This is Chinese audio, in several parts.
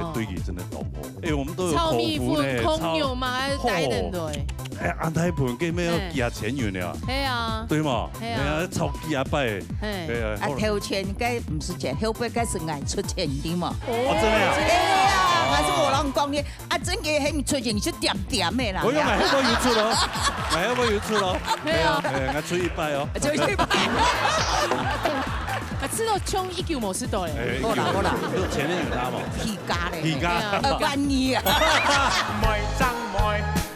要对伊真的懂好。哎，我们都有口臭蜜福呢，蜂有嘛，还逮人对。哎，安太盆给咩要加钱元了，系啊，对嘛？系啊，超几啊摆，嘿，啊，偷钱该不是钱，后背该是爱出钱的嘛。哦，真的呀？对啊，还是我让讲的，啊，真个迄咪出钱，你就点点的啦。我要买很多油出咯，买很多油出咯。对啊，哎，我出100哦，出100。啊，吃到冲1球冇吃到嘞。好啦好啦，前面有他嘛？起家嘞，起家万一啊。妹争妹，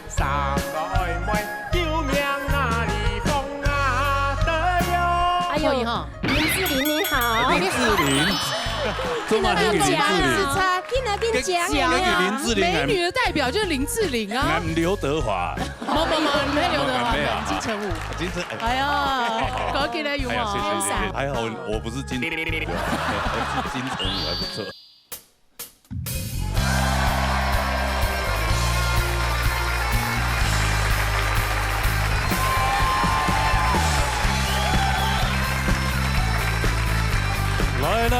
三个暧昧，救命啊！你疯啊的哟！哎呦哈，林志玲你好，林志玲，中华女林志玲。跟讲林志玲，美女的代表就是林志玲啊。俺刘德华。没刘德华，金城武。金城，哎呀，搞起来有哎呀，谢吗？谢谢谢，还好我不是金，是金城武还不错。来，吊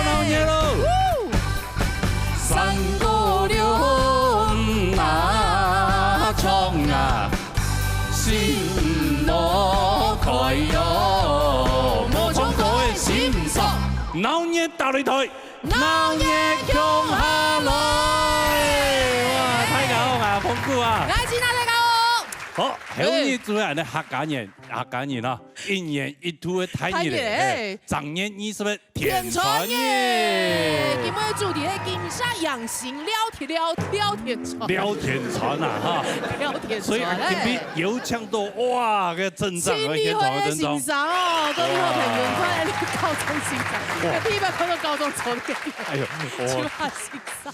老爷喽！三姑娘啊，冲啊，心乐开哟，莫冲过的心爽，老爷打擂台，老爷强下来，哇，太好啊，丰富啊！来，今天再搞。好，后日主要呢客家人啊，一年一度的台日嘞，长年20的天传夜。今日主题係金沙養成了天傳，聊天传啊哈，了天傳。所以今天有搶到哇個陣仗，親力會嘅欣賞哦，各位好朋友，快嚟高中欣賞，第一擺看到高中走嘅，哎呦，就話欣賞。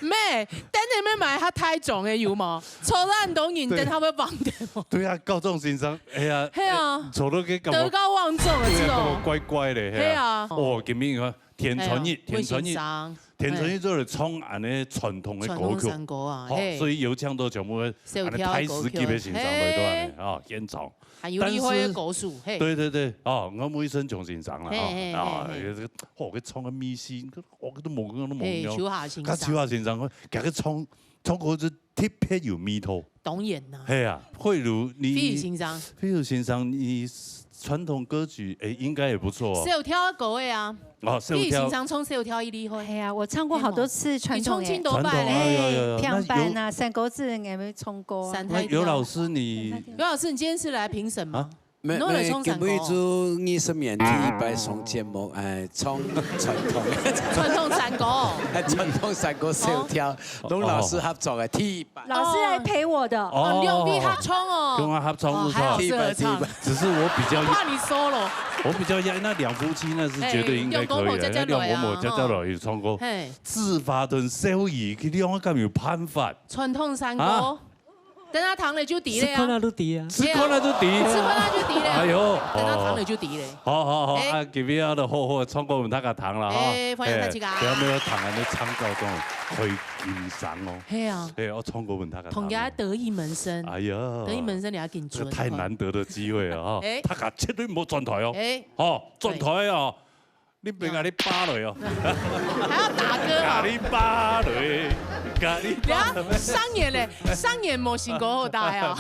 咩？等你們買下太重嘅有冇？抽爛當然等他會忘掉。對啊，高中欣賞，哎呀，係啊，坐到嘅德高望重嘅知道。乖乖的，係啊。哦，今天個天傳日，天傳日做嚟唱安尼傳統嘅歌曲，好，所以有搶到全部安尼台式級嘅欣賞嚟到安尼啊現場。還有你會嘅歌數，對，哦，我每身仲欣賞啦，啊，哦，佢唱嘅咪線，我都冇用，手下欣賞，手下欣賞，佢佢唱歌就特別有味道。當然啦，係啊，慧茹你，非常欣賞，你傳統歌曲，哎，應該也不錯。手跳歌嘅啊，哦，手跳。欣賞從手跳一例會。係啊，我唱過好多次傳統嘅。傳統有跳班啊，山歌子也沒唱過。尤老師你今天是來評審嗎？今日做20年第一擺上節目，唱傳統山歌，傳統山歌手跳，同老師合作嘅第一擺。老師來陪我的，哦，兩位合唱哦，跟我合唱不錯，第一擺，只是我比較怕你 solo，我比較那兩夫妻那是絕對應該可以的，那兩公婆家落有唱歌，自發同小兒佢兩個咁有辦法，傳統山歌。等他糖了就低了呀，吃困了都低啊，吃困了就低，哎呦，等他糖了就低了。好，啊，今日啊，就好好唱歌，唔睇下糖啦，哈，歡迎大家。有冇有糖啊？你唱到種去欣賞哦。係啊，我唱歌唔睇下糖。同家得意門生。哎呀，得意門生你要緊準。太難得的機會啊！哈，他家絕對唔好轉台哦。哦，轉台哦。你別嗌你巴雷哦，還要打歌啊！你巴雷，商演模型過後大啊！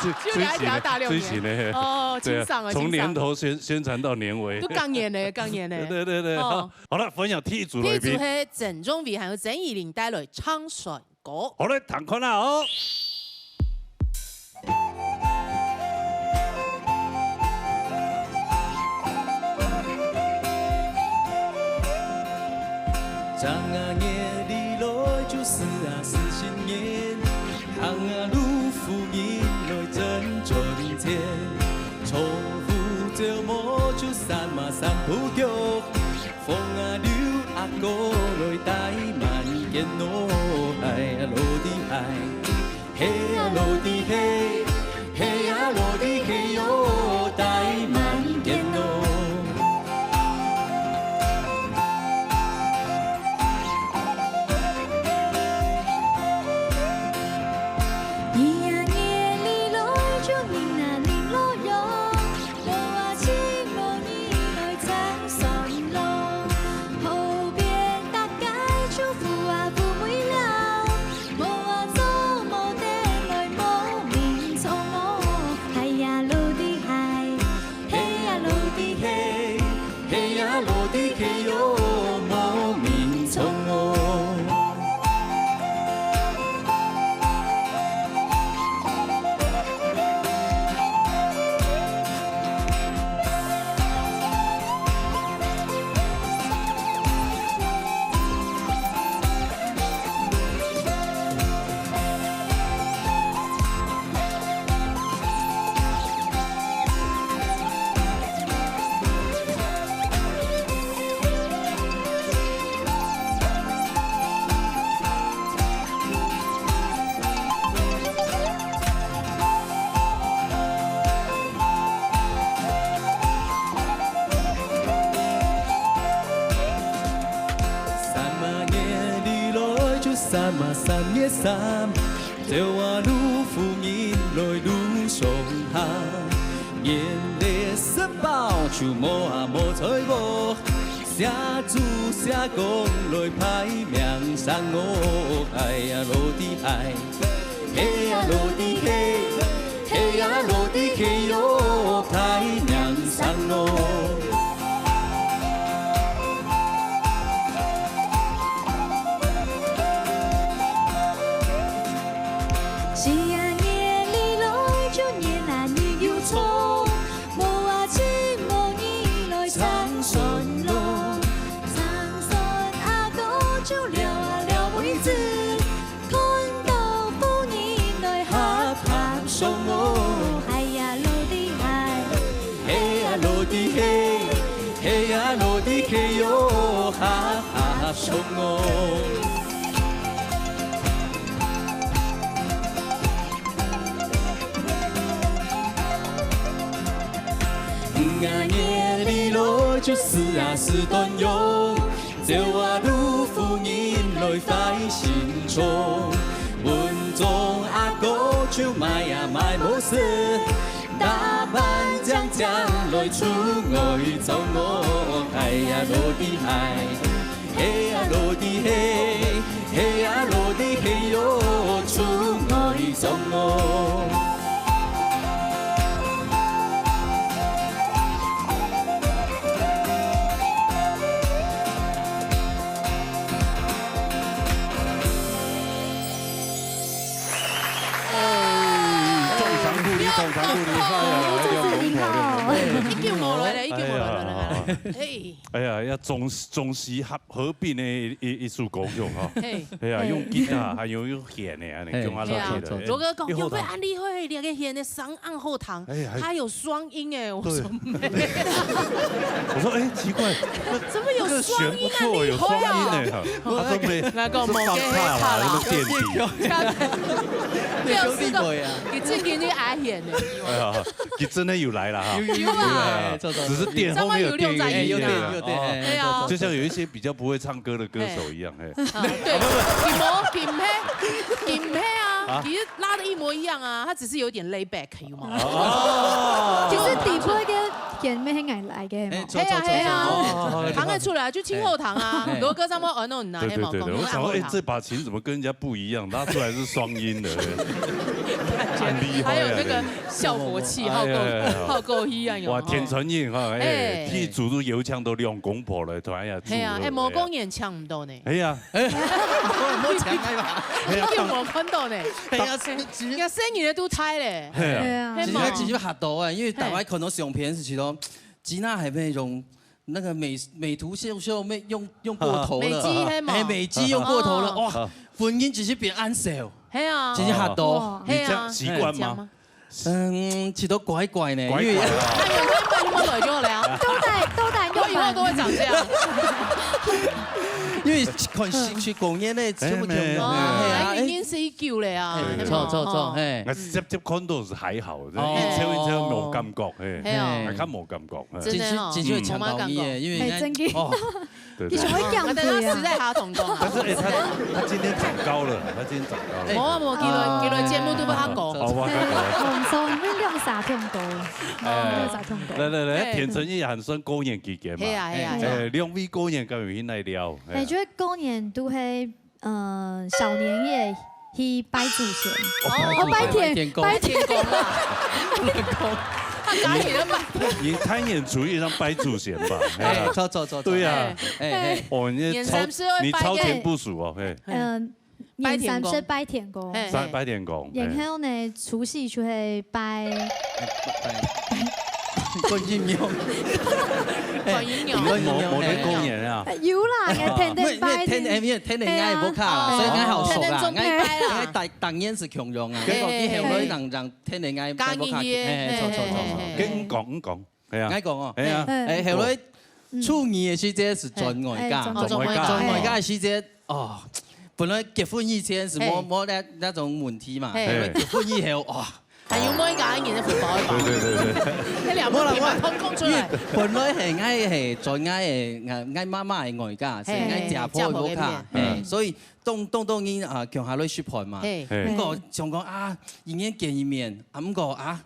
就兩條大6年。哦，清爽啊！從年頭宣傳到年尾。都剛演嘞。對。好了，分享第一組來賓。第一組係鄭中偉還有鄭怡玲帶來唱選歌。好嘞，彈看啦哦。张啊年里来就死10年，行啊路福音来真春天，重复着魔就散不掉，風啊流啊過來帶萬件咯，係啊落地係，嘿啊落地嘿，嘿啊落地嘿喲，帶萬件咯。三啊三月三，朝啊愈富人来愈上下，眼泪失爆，手摸啊摸吹无，写字写讲来歹名声哦，海呀落地海，嘿呀落地嘿，嘿呀落地嘿哟，歹名声哦。夕阳夜里來，就夜難亦要錯，無話千無意來撐順路，撐順阿哥就撩啊撩妹子，看到婦人來合合上我，海呀落地海，嘿呀落地嘿，嘿呀落地嘿哟，哈哈上哦。夜里來就是啊是段用，朝啊愈富人來快心中，文中阿哥就買呀買無事，打扮將將來出外走我，海呀落地海，嘿呀落地嘿，嘿呀落地嘿喲，出外走我。通常不离开啊，已經冇來咧，已經冇來咧。哎呀，要中西合并的一首歌曲哈。哎呀，用吉他还有用弦的啊，你用啊拉起来。罗哥讲，有被安利会两个弦的上岸后堂，它有双音哎，我说没。我说哎，奇怪，怎么有双音啊？有双音呢？他说没，那个是放大了，那个垫底。六四个，你最近你爱演的。哎呀，你真的有来了哈。有啊，只是垫后面有垫音，有垫，哎呀，就像有一些比较不会唱歌的歌手一样，哎。对，金配啊，其实拉的一模一样啊，他只是有点 lay back 有吗？哦，就是底部嘅弦咩係捱嚟嘅，係啊，彈得出來就清後堂啊，羅哥上面耳弄拿，對，我想說，哎，這把琴怎麼跟人家不一樣？拉出來是雙音的，很厲害。還有那個效果器，好夠一樣有。哇，田承英哈，哎，替主入油槍都兩公婆了，突然呀。係啊，哎，毛公演搶唔到呢。哎呀，冇搶係嘛？叫冇看到呢。係啊，而家聲音都睇咧。係啊，其實嚇到啊，因為台灣看到相片是其實吉娜係那種那個美圖秀秀用過頭了，美肌用過頭了，哇，本音只是變安少，係啊，只是嚇到。你這樣習慣嗎？其實怪怪呢，因為有冇來咗我哋啊？都大我以後都會長這樣。因為看去公園咧，全部聽唔到。哦，已經是叫嚟啊。錯，哎。接看到是還好，一車冇感覺，哎，看冇感覺。真的哦，真係搶到你嘅，因為係真嘅。對，其實我講但係他實在下同工。但是他今天長高了，他今天長高了。冇，幾類節目都俾他講。唔錯，咩兩撒咁高，兩撒咁高。來，田承英還算高年期嘅嘛。係啊。兩位高年咁有興來聊。我覺得過年都係小年夜去拜祖先，拜天公啦。你攤演廚藝上拜祖先吧。錯。對呀。哦，你超前部署哦。年三十拜天公，拜天公。然後呢，除夕就係拜觀音廟。冇啲公年啊。有啦，天天拜。天愛冇卡啦，所以愛好熟啦。愛當然是強用啊。結果以後咧讓天愛冇卡。錯。講。係啊。愛講哦。係啊。後來初二嘅時節是轉外家，轉外家嘅時節哦。本來結婚以前是冇那種問題嘛，結婚以後哇，還要每家人嘅福包一包。對，你兩個電話通講出嚟。本來係愛最愛媽媽嘅外家，是愛家婆嘅卡，所以當然啊，強下來說盤嘛。咁個想講啊，已經見一面，咁個啊。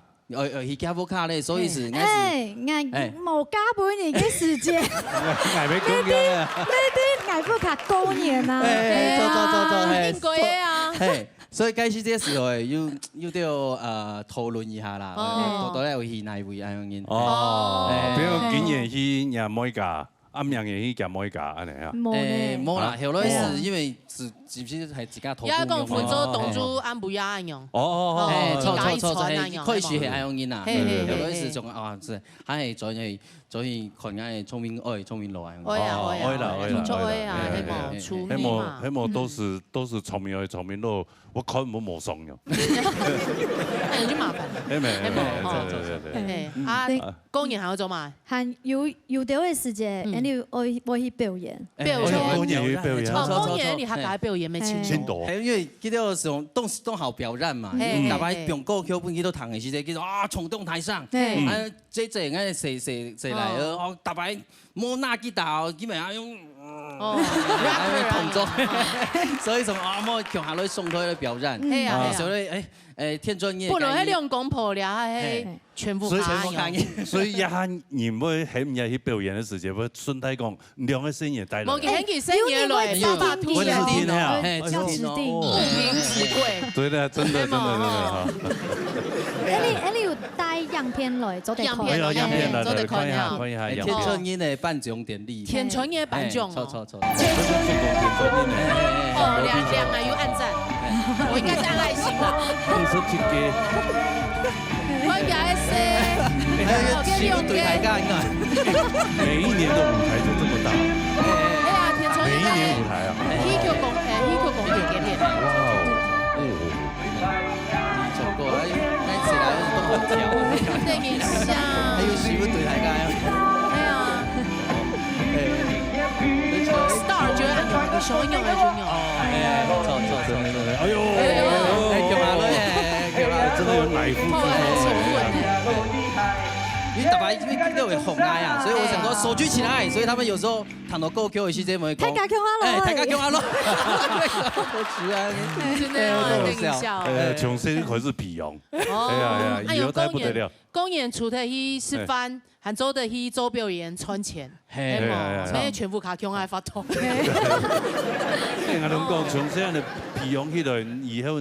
去家婆卡咧，所以是哎，冇加半年嘅時間，捱俾公家啊！呢啲捱不卡過年啊！應該啊！係，所以開始這時候要討論一下啦，到底有去哪位安樣哦，比如今年去nhà mỗi家，暗樣嘢去每家安尼啊？冇啦，後來是因為是唔是係自家討論。而家講分咗當初安不一樣。錯，可以學係安樣啊。後來是仲啊，是係再去看下聰明愛、聰明路啊。愛啦，唔錯啊，希望都是聰明愛、聰明路，我看冇送嘅。有啲麻煩。對。啊，公演還要做嘛？係要到嘅時間，然後我去表演。公演你客家表演咩清楚？係因為嗰啲時候都好表演嘛，大家用歌曲本幾多堂嘅時間，叫做啊衝動台上，即係啱誰嚟哦，大家摸拿吉他，基本上用動作，所以從啊摸強下來送佢去表演，所以天專業。不如喺兩公婆俩係全部卡用。所以一下人會喺唔係去表演嘅時間，會順帶講兩個聲音帶來。冇見佢聲音來，爸爸聽啊，要指定，不明自貴。對的，真的。你要帶樣片來做啲樣片來，看一下。天春英嘅頒獎典禮。天春英頒獎。錯。哦，兩個要按讚，我應該是按愛心啦。我也是。對大家應該。每一年的舞台就這麼大。哎呀，天春英。每一年舞台啊。戲劇公園嘅練。對面下，還有師傅對大家。係啊。Star 就按鈕，你想用就用。錯。哎呦，叫下女真的有乃夫之風。因為大家因為都會紅愛啊，所以我想說手舉起來，所以他們有時候彈到歌曲嘅時間會講。大家叫阿樂。真的哦，等一下。從細開始皮用。哦。以後太不得了。公演除了去吃飯，還做得去做表演賺錢。係嘛？咩全部卡強愛發通。我哋講從細嘅皮用起來，以後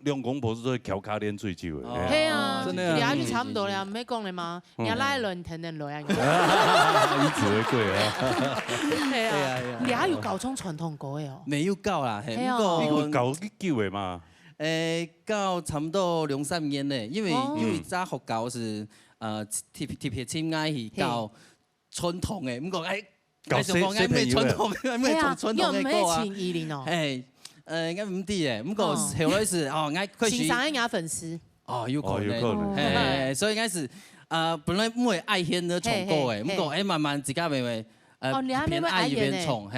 兩公婆都翹卡練最久嘅。係啊，你阿就差唔多啦，唔係講你嘛，你阿拉輪停停來啊。以此為貴啊。係啊，你阿要教種傳統歌嘅哦。未要教啦，係呢個教啲機會嘛。教差唔多2-3年咧，因為早學教是特別親愛去教傳統嘅，唔講教小朋友咩傳統，咩傳統嘅歌啊。前2年哦。應該唔知嘅，唔過後來是愛開始。欣賞人粉絲。有可能。所以應該是本來唔會愛獻的唱歌嘅，唔過慢慢自家咪你還沒愛一邊呢？唱，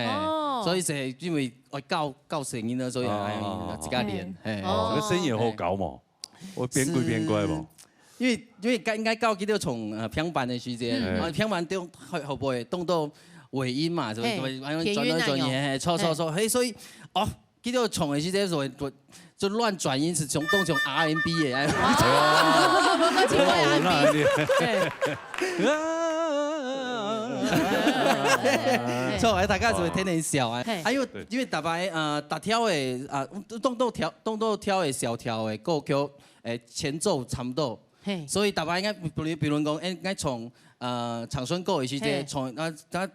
所以是因為我教聲音啦，所以自家練。個聲音好搞嘛，我變鬼變怪嘛。因為應該教幾條從平板嘅時間，平板到後背動到尾音嘛，就轉嘢，錯，所以幾條從嘅時間就亂轉音，是從 R&B 嘅。錯，大家就會聽聽笑啊！因為大擺大跳嘅動到跳嘅小跳嘅歌曲前奏差唔多，所以大擺應該比如講應該從長春歌嘅時間從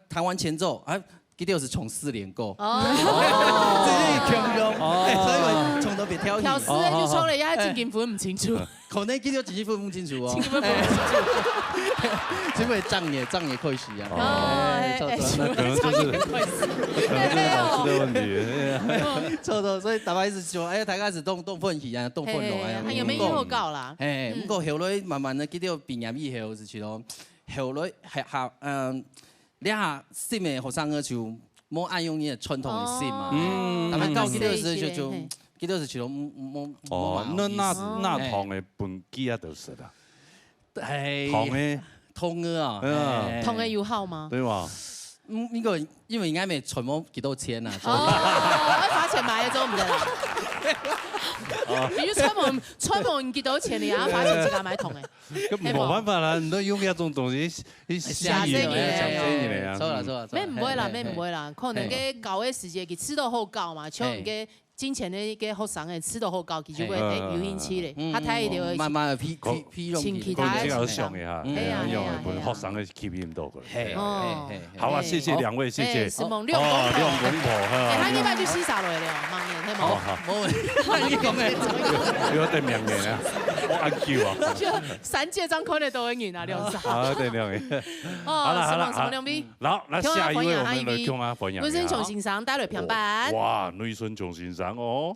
彈完前奏嗰啲是從4連歌，這是強用，所以我從頭別跳起。跳4咧就錯了，因為真劍分唔清楚。可能幾條真劍分唔清楚哦。因為仗也可以學啊。那可能就是老師的問題。錯，所以大家是說，大家是動分起啊，動分落啊。有咩以後教啦？不過後來慢慢的幾條畢業以後是去咯，後來你下新嘅學生就冇愛用呢個傳統嘅線嘛，但係教幾條時就记到是像冇哦，那糖的分几啊就是啦，系糖的通啊，同嘅有效嗎？对嘛？呢個因為啱咪全部幾多錢啊？哦，罰錢買咗唔得啦。如果出門見到錢，你啱罰錢自己買同嘅。咁冇辦法啦，你都用一種東西嚇死你啊！錯啦，咩唔會啦，咩唔會啦，可能嘅教嘅時節佢吃到好教嘛，像嘅之前嘅學生嘅吃到好教，佢就會有興趣咧，他睇到慢慢批用其他比較上嘅嚇，用學生嘅吸引到佢。好啊，謝謝兩位，謝謝。是夢兩公婆，他呢擺就洗曬落嚟了，盲人係冇。冇講嘅，有啲名人啊，我按叫啊。3屆張可能都會贏啊，兩隻。好，對兩位。哦，什麼兩位？好，那下一位我們來聽下分享。女生從先生帶來評判。哇，女生從先生哦。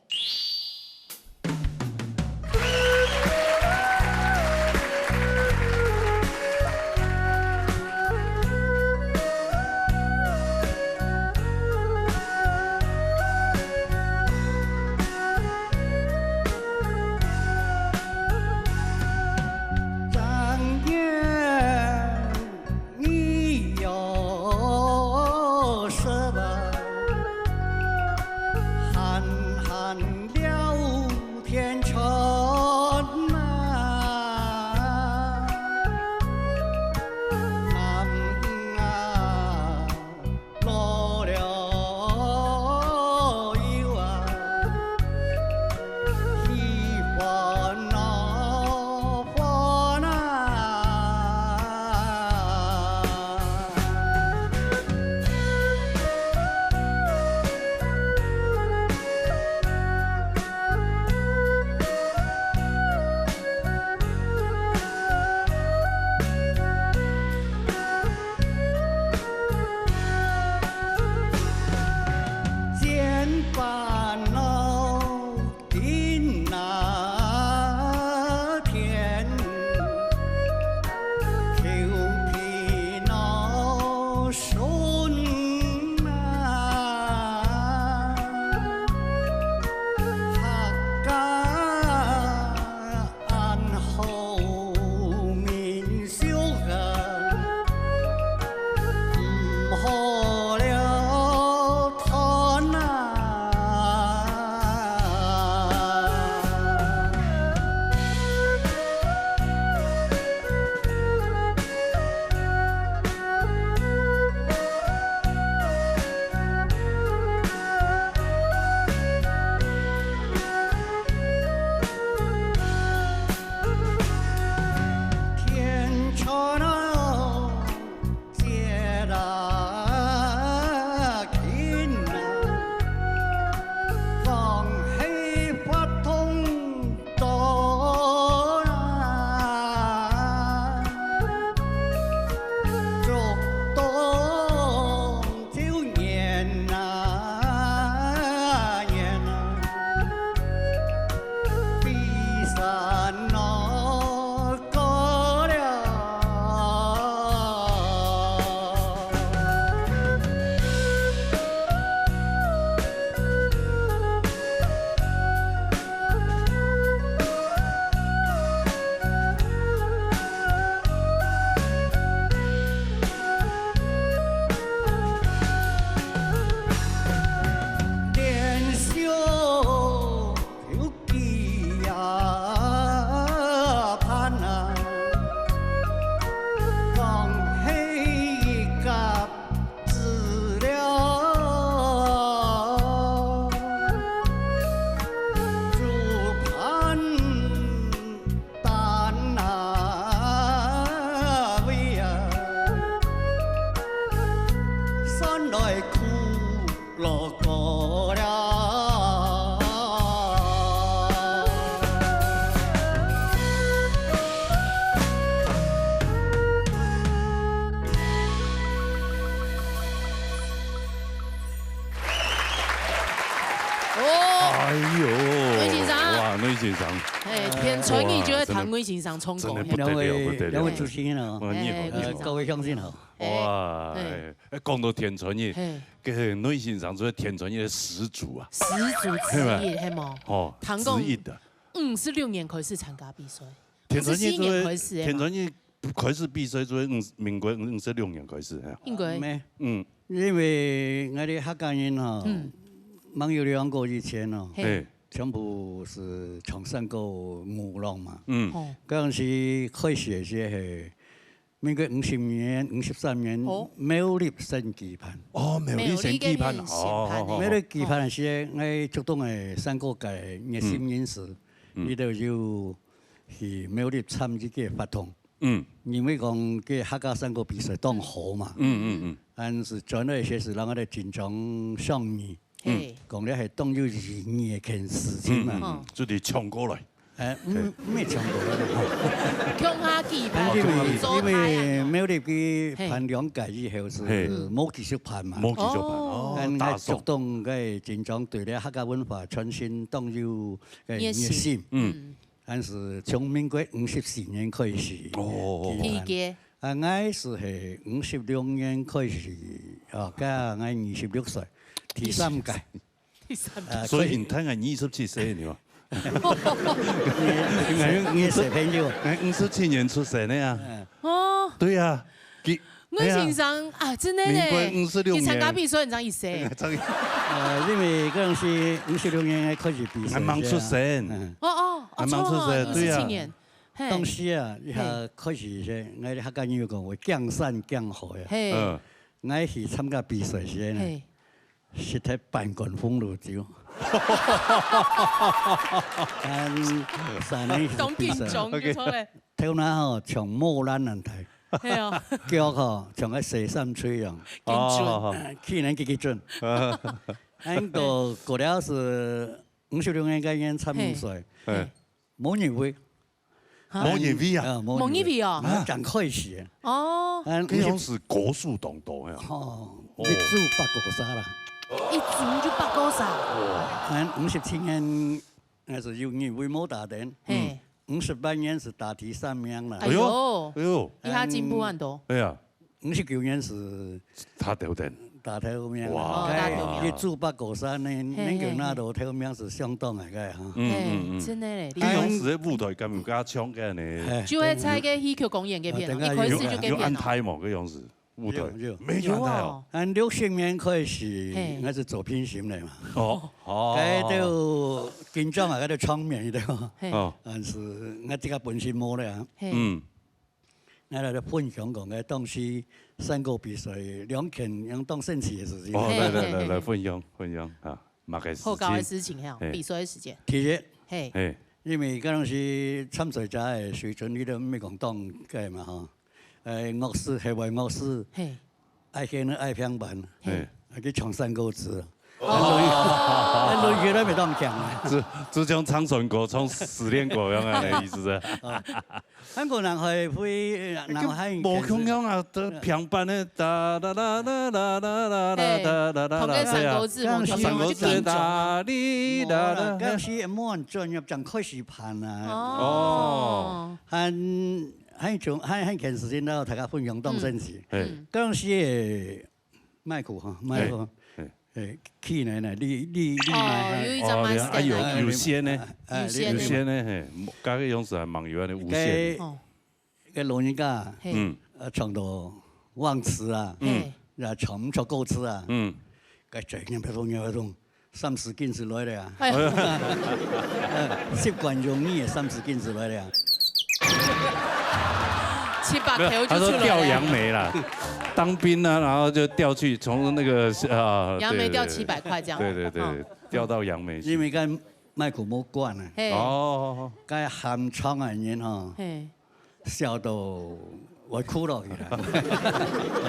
寒寒哎呦，魏先生哇，魏先生，哎，田纯义就会谈魏先生冲过真的。不得了，不得了。主持人哦，你好，各位乡亲好。哇，讲到田纯义，嘿，跟魏先生做田纯义的始祖啊，始祖之一，系冇？哦，唐公之一的。56年开始参加比赛，田纯义54年开始的嘛田纯义开始比赛做民国56年开始，应该没，嗯，因为我的客家人哈，没有两个以前哦，对，全部是从山过舞浪嘛。嗯，哦，嗰陣時開始嘅係民國50年、53年苗栗升旗盤。哦，苗栗先期盼，苗栗旗盤是我竹東嘅山歌界熱心人士，呢度要去苗栗參與嘅活動。嗯，因為講嘅客家山歌比賽當好嘛。但是轉來些是讓我哋緊張上面。講咧係當要熱件事情嘛，就得搶過來。咩搶過來？強下旗盤，因為苗栗嘅盤兩屆以後是冇技術盤嘛，冇技術盤，哦，大竹東嘅緊張對咧客家文化傳承當要嘅熱心。但是從民國54年開始，我是52年開始，加我26歲。第3屆，所以你睇下27歲你話，你小朋友，57年出生的呀，哦，對呀，魏先生啊，真的咧，民國56年，你參加比賽，你知意思？因為嗰陣時56年開始比賽，還冇出生，還冇出生，對呀，當時啊，一下開始啫，我哋客家人講話江山江河啊，我去參加比賽時咧。是睇半罐風爐酒，3年當競種嘅錯咧。頭那吼從木蘭人睇，係啊，腳吼從個西山吹樣，去年幾準。俺過了是56年嗰年參比賽，模擬會，模擬會啊，模擬會哦，真開始。哦，嗰樣是國術動作呀。哦，一組8個沙啦。一組就8個沙。俺57年那是有議會冇打點，58年是打第3名啦。哎呦，哎呦，一下進步很多。哎呀，59年是他頭點。打頭名。哇，一組8個沙呢，那個那度頭名是相當嚟嘅哈。真的嘞。嗰樣時嘅舞台敢唔敢搶嘅呢？就係猜個戲曲公演嘅片，一開始就嘅片。有安排冇？嗰樣時。舞台沒有哦，按60年開始，我是做品行的嘛。哦，嗰度緊張啊，嗰度場面的嘛。但是我這個本身冇咧。我嚟分享講嘅當時山歌比賽兩件兩當勝利嘅事情。來分享啊，馬個時間。好搞嘅事情嚇，比賽嘅時間。其實，因為嗰陣時參賽者嘅水準，你都唔係講當嘅嘛嚇。樂師係為樂師，愛聽愛平板，去唱山歌詞，累佢都未當強啊！只將唱山歌唱10年過樣嘅意思啊！香港人係會人係冇咁樣啊，都平板咧，噠噠噠噠噠噠噠噠噠，同個山歌詞，山歌詞噠哩噠噠，嗰時冇人進入就開始盤啊！哦，喺件事情咧，大家分享當真事。嗰陣時麥克哈，麥克去年呢，你有一張麥克，有線呢，有線呢，加個樣式係網友嘅無線。個老人家，唱到忘詞啊，又唱唔出歌詞啊，個嘴念不動念不動，30斤子來了啊！習慣容易30斤子來了。7、8條就出來了。他說釣楊梅啦，當兵啊，然後就釣去從那個楊梅釣700塊這樣。對，釣到楊梅。因為跟麥克冇關啊。哦。跟喊唱嘅人哈，笑到我哭落去啦。我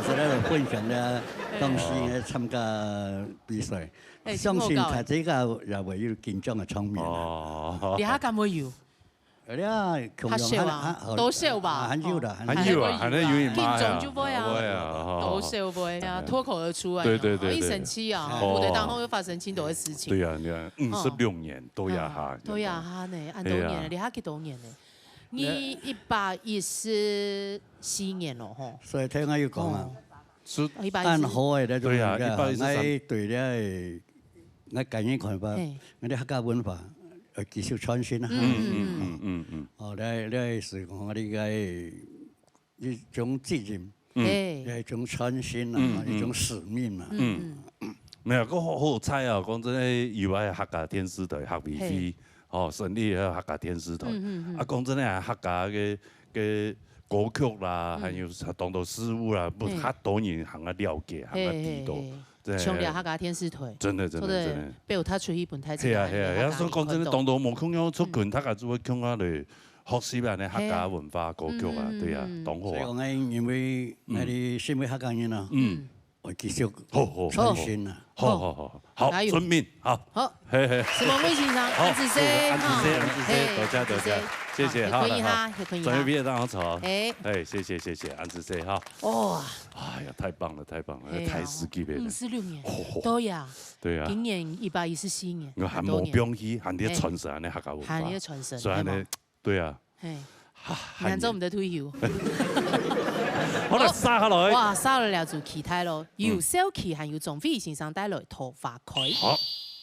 喺度分享咧，當時嘅參加比賽，相信大家也會有緊張嘅場面。哦。你下敢會有？較少啊，都少吧。很少的，很少啊，還能有你媽呀？聽眾就會啊，都少會啊，脫口而出啊。對，一生氣啊，部隊當中會發生咁多嘅事情。對啊，你看56年都要哈。都要哈呢，按多年，你哈幾多年呢？你114年咯，吼。所以聽我要講啊，按好嘅咧，對啊，114。對咧，我近年看法，我哋客家文化繼續傳承啊。哦，你是講我哋嘅一種責任，一種傳承啊，一種使命啊。沒有，我好彩啊！講真誒，以外客家電視台客美飛，哦，成立個客家電視台。啊，講真誒，客家嘅歌曲啦，還有當道事務啦，不較多人行啊了解，行啊知道。上了客家電視台，真的，被我睇出一本台。係啊，所以講真，當道冇空樣出拳，他個就會傾下嚟學習下啲客家文化歌曲啊，對啊，當好啊。所以講因為我哋身為客家人啊。我繼續傳承啊！好，遵命，好，石門威先生，安子生，多謝，謝謝，好，專業畢業當好坐，謝謝，安子生，哈，哇，哎呀，太棒了，台視級別的，56年，對呀，今年114年，我還冇標記，還啲傳承啲客家文化，還啲傳承，所以呢，對啊，難做唔得退休。好啦，沙下來。哇，沙落了就期待咯。由小琪還有總飛先生帶來桃花開。好，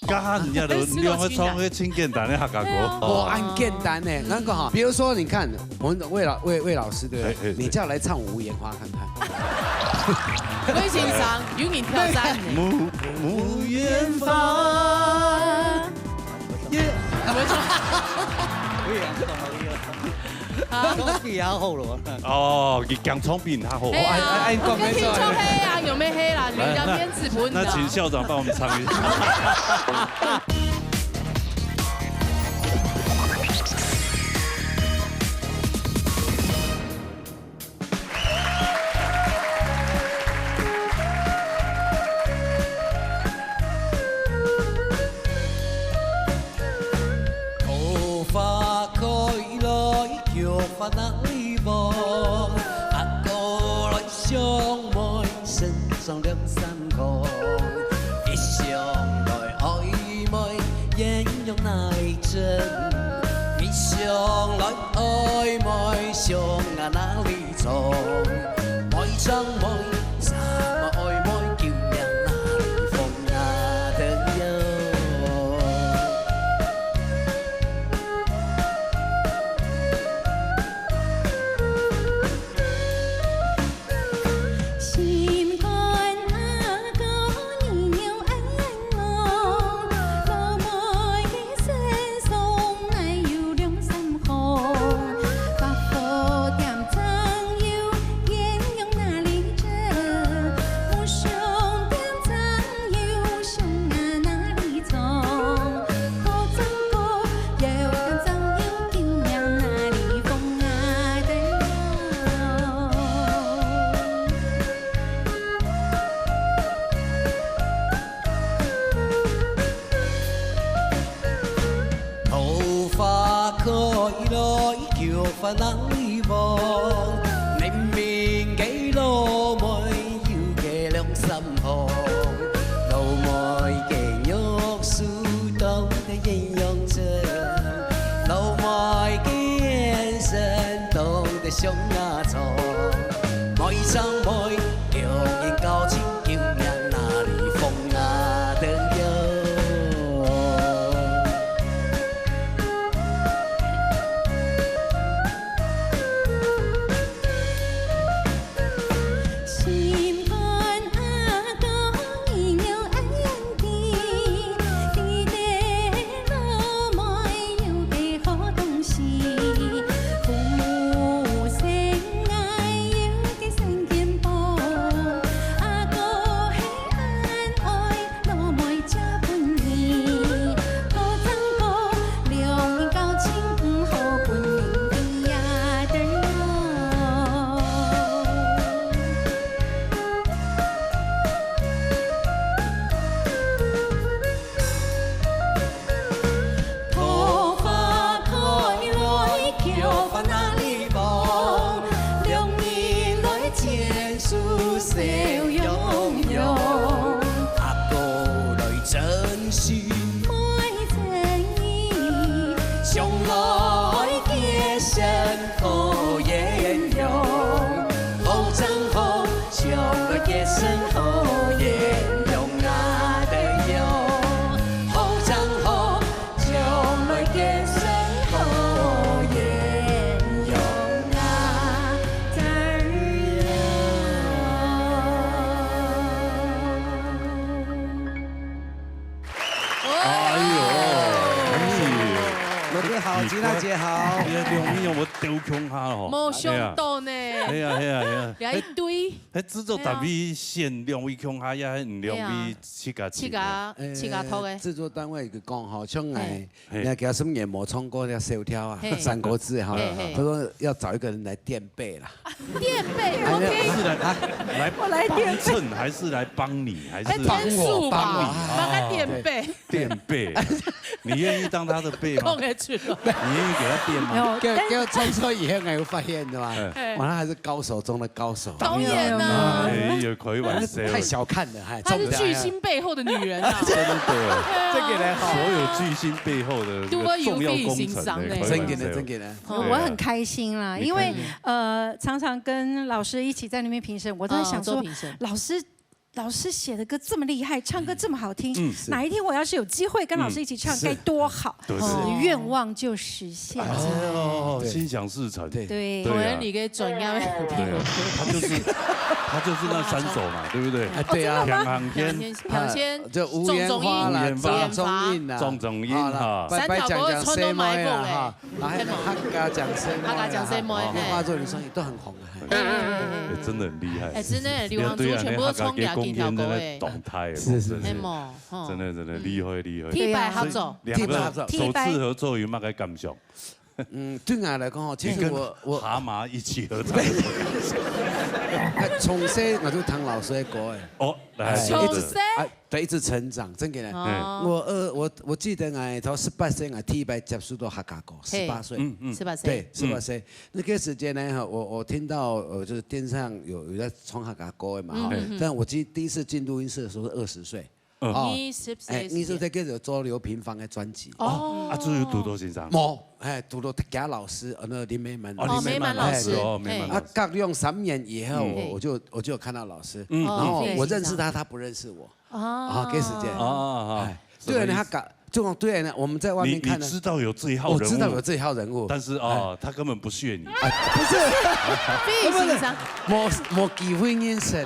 家人家都兩個唱嘅真簡單的客家歌。我很簡單呢，那個哈，比如說你看我們魏老師對不對？你叫來唱《無言花》看看。魏先生有名挑戰。無言花。講比較好咯。哦，佢講唱比他好。哎，講沒錯。唱黑啊，有沒黑啦？兩邊自噴。那請校長幫我們唱一下。難忘，阿哥來相愛，身上兩三個，一相來曖昧，形容那一陣，一相來曖昧，相啊那裡藏，愛將愛，什麼曖昧，叫人那裡風啊的有。難忘，明明幾落梅，要嘅兩心紅，落梅嘅玉樹當得鸳鸯帳，落梅嘅眼神當得雙牙床，愛上梅，叫人高興，叫人那裡風啊的有。将来结成好姻缘，好真好，将来结成好姻缘啊的哟，好真好，将来结成好姻缘啊的罗哥好，吉娜姐好。你容易有无丢穷下吼？冇想到呢。係啊。有一堆。迄制作单位限量位穷下，也唔量位七家套嘅。制作单位佢講吼，像你叫什麼也冇唱過嘅簫條啊，《三國志》哈，他說要找一個人來墊背啦。墊背 ，OK。是來幫襯，還是來幫你，還是幫我？幫你，幫他墊背。墊背，你願意當他的背嗎？講得出來。你願意給他墊嗎？叫創作以後，我發現的嘛，哇，他還是高手中的高手。導演啊，有開玩笑，太小看了，她是巨星背後的女人啊！真的，這個呢，所有巨星背後的重要工程，真嘅呢。我很開心啦，因為常常跟老師一起在那邊評審，我都在想說，老師寫的歌這麼厲害，唱歌這麼好聽，哪一天我要是有機會跟老師一起唱，該多好！願望就實現。哦，心想事成。對，果然你嘅專業。他就是那三首嘛，對不對？對啊，兩千，就吳妍花啦，莊仲英啦，三條歌穿都買過嘅，客家講聲妹，花做女生亦都很紅啊，真的很厲害。真的，劉皇祖全部都衝兩條歌誒，動態，是，真的厲害。T百合作，兩個首次合作有乜嘅感想？對我來講，其實我蛤蟆一起合唱。從細我就聽老師的歌一直成長，真嘅咧。我記得我頭18歲我第一擺接觸到客家歌，18歲。對，18歲。那個時間呢，我聽到就是電視上有在唱客家歌嘅嘛，但我第一次進錄音室的時候是20歲。20歲嗰陣做劉平芳嘅專輯。啊，仲有讀到先生？冇，讀到賈老師，那林美滿。林美滿老師。啊，隔用3年以後，我就有看到老師，然後我認識他，他不認識我。啊，給時間。對呢，對呢，我們在外面看。你知道有這一號人物？我知道有這一號人物，但是他根本不屑你。不是，冇機會認識。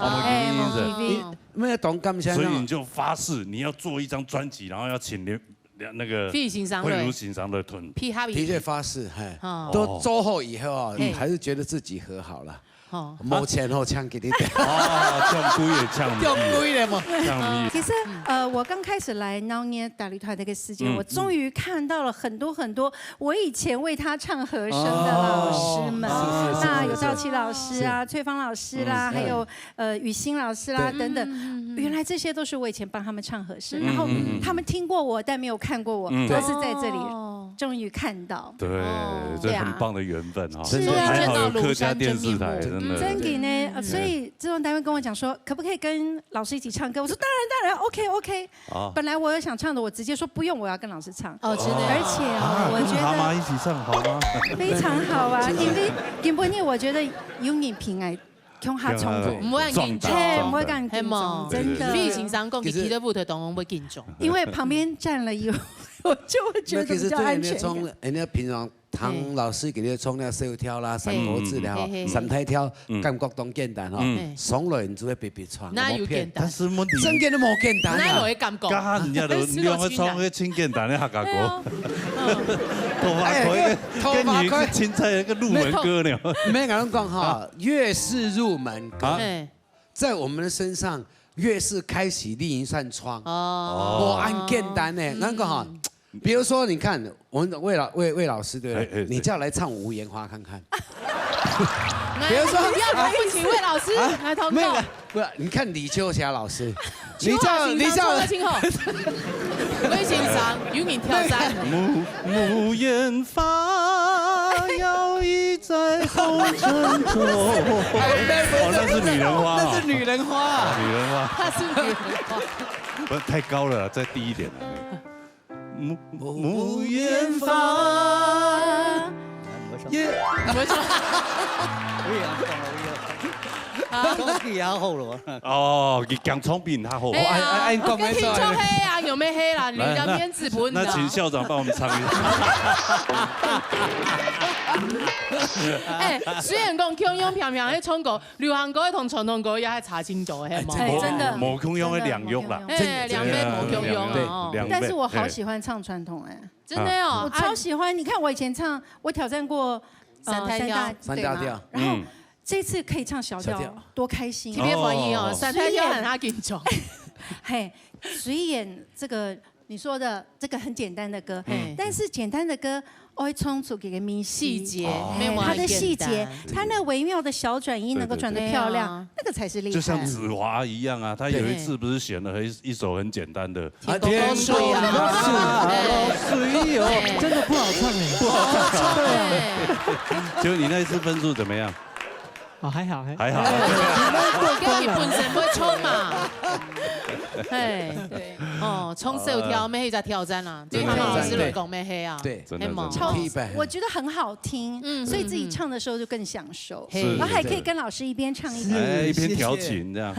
沒有懂感情。所以你就發誓你要做一張專輯，然後要請那個慧如欣賞的團。的確發誓，都做好以後啊，還是覺得自己和好了。冇錢後唱給你聽。唱歸也唱歸了嘛。其實我剛開始來腦捏大旅團那個時間，我終於看到了很多我以前為他唱和聲的老師們，那有趙琪老師啊、翠芳老師啦，還有雨欣老師啦等等，原來這些都是我以前幫他們唱和聲，然後他們聽過我但沒有看過我，都是在這裡終於看到。對，這很棒的緣分哈。是啊，還好有客家電視台。真嘅呢，所以制作單位跟我講說，可不可以跟老師一起唱歌？我說當然 ，OK。本來我有想唱的，我直接說不用，我要跟老師唱。真的。而且我覺得蛤蟆一起唱好嗎？非常好啊，因為根本我覺得有人平愛向下衝突，唔會緊張，唔會緊張，真的。必須欣賞講，其他舞台當中會緊張，因為旁邊站了以後，我就會覺得比較安全。人家平常唐老師給你唱那簫條啦、三國志啦、三太條，感覺都簡單吼，上來你就會別唱。哪有簡單？但是問題真嘅都冇簡單啊！哪有會感覺？家人家都用個唱個清簡單的客家歌，頭髮跟青菜那個入門歌呢？沒人講哈，越是入門歌，在我們的身上越是開啟另一扇窗。我按簡單呢，那個哈。比如說，你看我們魏老師對不對？你叫來唱《無言花》看看。比如說，要對不起魏老師來通告。不，你看李秋霞老師，你叫微欣賞有你挑戰。無言花搖曳在紅塵中。那是女人花。那是女人花。女人花。那是女人花。不，太高了，再低一點。木远方。也，我说，我也讲了，讲技较好咯。哦，佢讲聪明他好。哎呀，我跟听众黑啊，有没有黑啦？人家面子不稳的。那请校长帮我们唱一下。哎，虽然讲腔腔平平喺唱歌，流行歌同传统歌也系差真多，系嘛？真的。冇腔腔嘅两用啦。哎，两倍冇腔腔啊。但是我好喜欢唱传统哎。真的哦，我超喜欢。你看我以前唱，我挑战过三大调，然后这次可以唱小调，多开心！特别欢迎哦，三大调很他紧张。嘿，随演这个你说的这个很简单的歌，但是简单的歌我会冲出给个迷细节，它的细节，它那微妙的小转音能够转得漂亮，那个才是厉害。就像子华一样啊，他有一次不是选了一首很简单的《天水啊，水哦，真的不好唱哎，不好唱哎。就你那一次分数怎么样？哦，还好。因为你本身不会冲嘛。哎，对，哦，冲手条没黑在挑战啦，对他们老师来讲没黑啊，对，真的。我觉得很好听，所以自己唱的时候就更享受，然后还可以跟老师一边唱一边一边调琴这样。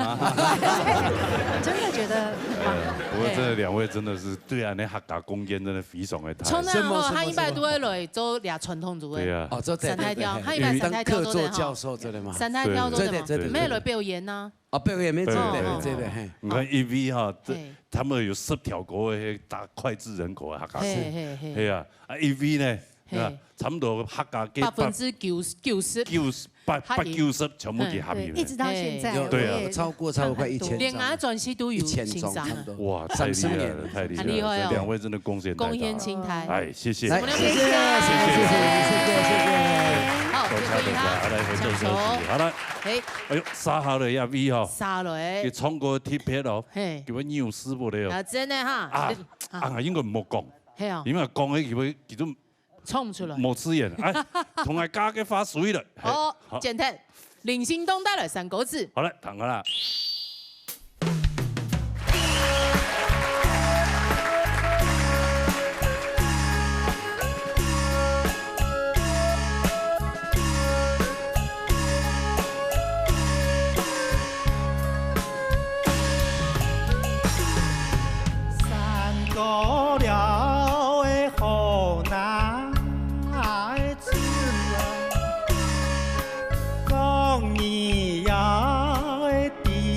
真的觉得很棒。不过这两位真的是对啊，那客家公演真的非常的台。冲那后，他一百多位来做俩传统组的。对啊。哦，做三台跳，他一百三台跳做的哈。教授做的嘛。三台跳做的嘛。没有来表演呐。啊，表演没做的，对。你看 EV 哈，他们有10条国的大脍炙人口的客家诗，对啊，EV 呢，差不多客家嘅90%全部给合并，一直到现在，对啊，超过快1000张，连俺专辑都有欣赏了，哇，太厉害了，太厉害了，两位真的贡献青台，哎，谢谢，谢谢。好，多谢，来回做休息，好了，哎呦，3号的亚 V 哈，3号，佢唱歌特別咯，叫佢尿師傅了，啊，真的哈，應該唔好講，因為講起佢都唱唔出來，冇資源，哎，同埋加嘅花水啦，好，簡單，林心東帶來3個字，好啦，彈㗎啦。你呀的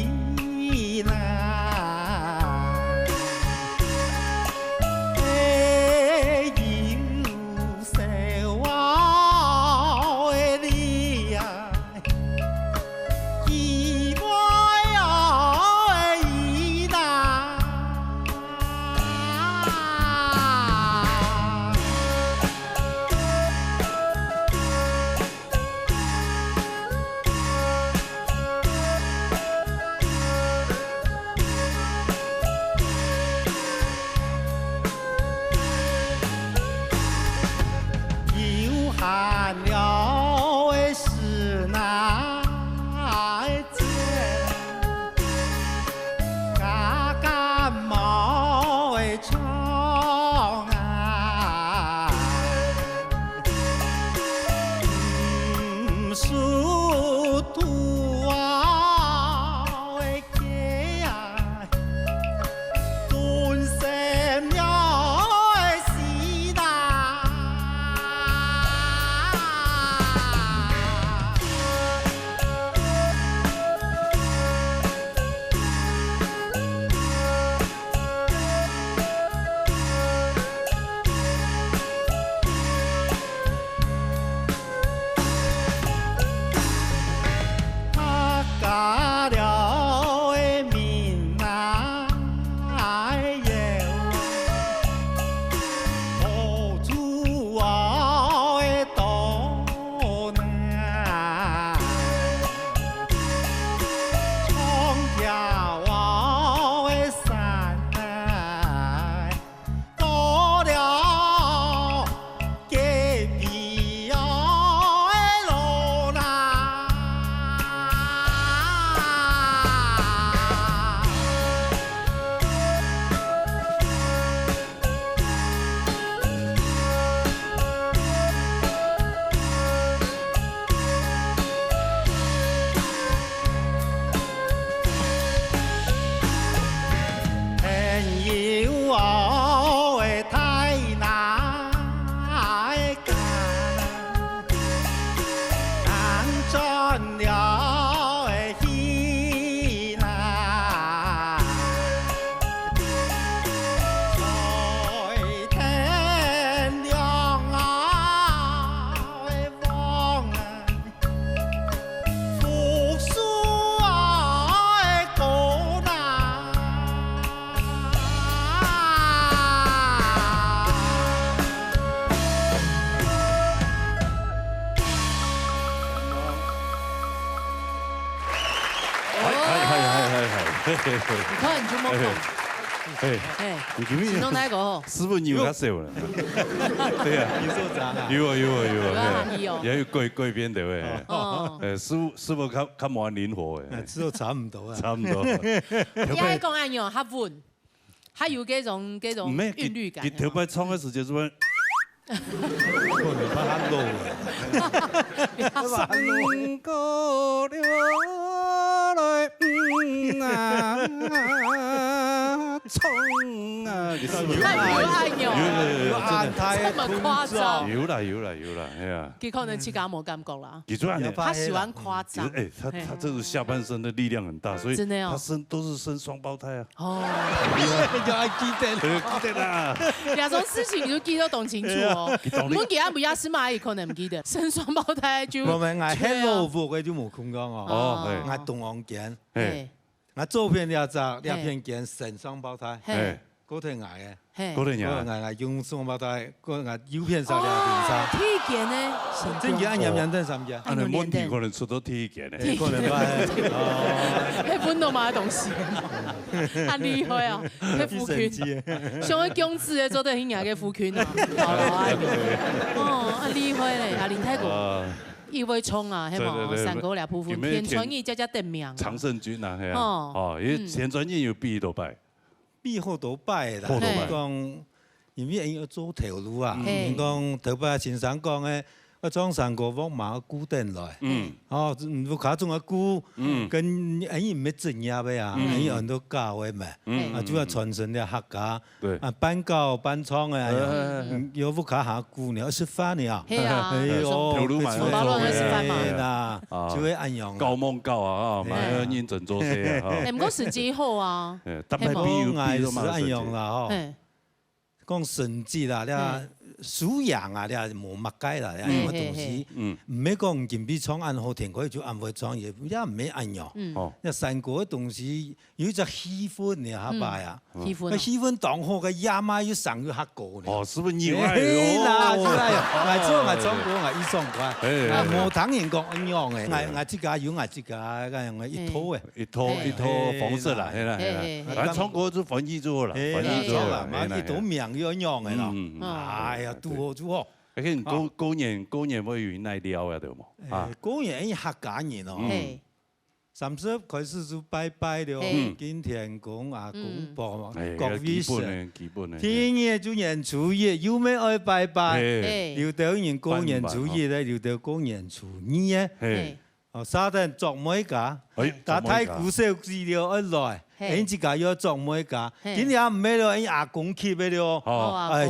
可能就冇講。哎，你弄哪個？師傅牛較少啦。對啊，你說咋啊？有啊，有有貴邊度誒？哦。師傅較蠻靈活誒。知道差唔多啊。差唔多。而家講安樣，較穩，較有嗰種韻律感。條擺唱嘅時間係。可能怕他漏了。山高流來衝啊！你是不是？太不愛有安排這麼誇張。有啦，係啊。佢可能自己冇感覺啦。他喜歡誇張。哎，他這個下半身的力量很大，所以他都是生雙胞胎啊。哦。要愛記得啦。兩種事情你都記得懂清楚哦。唔記得唔要是嘛？可能唔記得。生雙胞胎就。我們愛 Hello 嘅就冇空講哦。愛動王健。我照片了咋？兩片見生雙胞胎。嗰條愛嘅。嗰條愛用雙胞胎，嗰個右片上兩片上。體檢呢？真嘅按年齡等上嘅。按你問題可能出到體檢呢？可能吧。係本土嘛東西，很厲害啊！係副拳，像個公子嘅做得很硬嘅副拳啊！哦，厲害咧！阿林太國。葉偉聰啊，係冇三個倆夫婦，田傳義家得名。常勝軍啊，係啊，哦，因為田傳義有畢都拜，畢後都拜啦。講因為要做頭路啊，講頭擺先生講嘅，我裝三個屋馬固定來，哦，唔卡中個固，跟因唔係專業嘅啊，因很多教嘅嘛，啊主要傳承啲客家，啊辦教辦廠嘅，有唔卡下固，你要食飯你啊，係啊，頭路嘛，雙胞胎食飯嘛，就會按樣。教夢教啊，買個認真做事啊，唔過時機好啊，係講係是按樣啦，嗬，講神蹟啦，你素養啊，你係冇乜計啦，你係乜東西？唔係講健美廠按好聽，佢就按會創業，也唔係按樣。你三個嘅東西有隻氣氛你下擺啊，氣氛當好嘅亞媽要上要黑過呢。哦，是不是你？係啦，係做我中國我一雙塊，冇當然講一樣嘅，我自家有我自家嗰樣嘅一套嘅，一套方式啦，係啦，係中國就翻譯咗啦，翻譯咗啦，一套名要一樣嘅咯，哎呀，都好做好。而且高年會有耐料嘅對冇？啊，高年係客家人哦。30開始就拜拜了，今天講阿公婆各位神，天夜就年初一，有咩愛拜拜？要到年過年初一咧，要到過年初二咧。哦，沙灘作每家，但太古少資料一來，因自家要作每家，今日唔係咯，因阿公級嘅咯，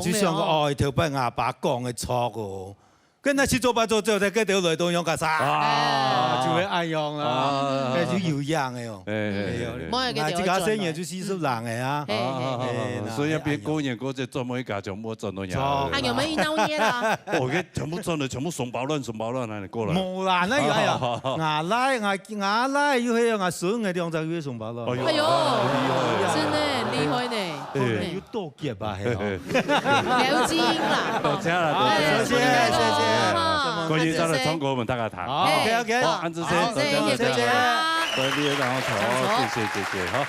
就像個愛條俾阿爸講嘅錯個。跟住做把做就嗰條雷動用架沙，就會按樣啦，就有樣嘅喎。自家生嘢就40人嘅啊，所以一邊過年嗰隻做每家就冇賺到嘢。還有沒鬧嘢啦？我嘅全部賺的全部送包亂嚟過來。冇難啦，哎呀，牙拉要去牙筍嘅兩隻月送包咯。哎呦，真係厲害呢！要多結吧，係咯。了基因啦，多謝啦，謝謝。關於今日中國，我們大家談。好 ，OK， 好，安子先，謝謝，多啲讓我坐，謝謝，好。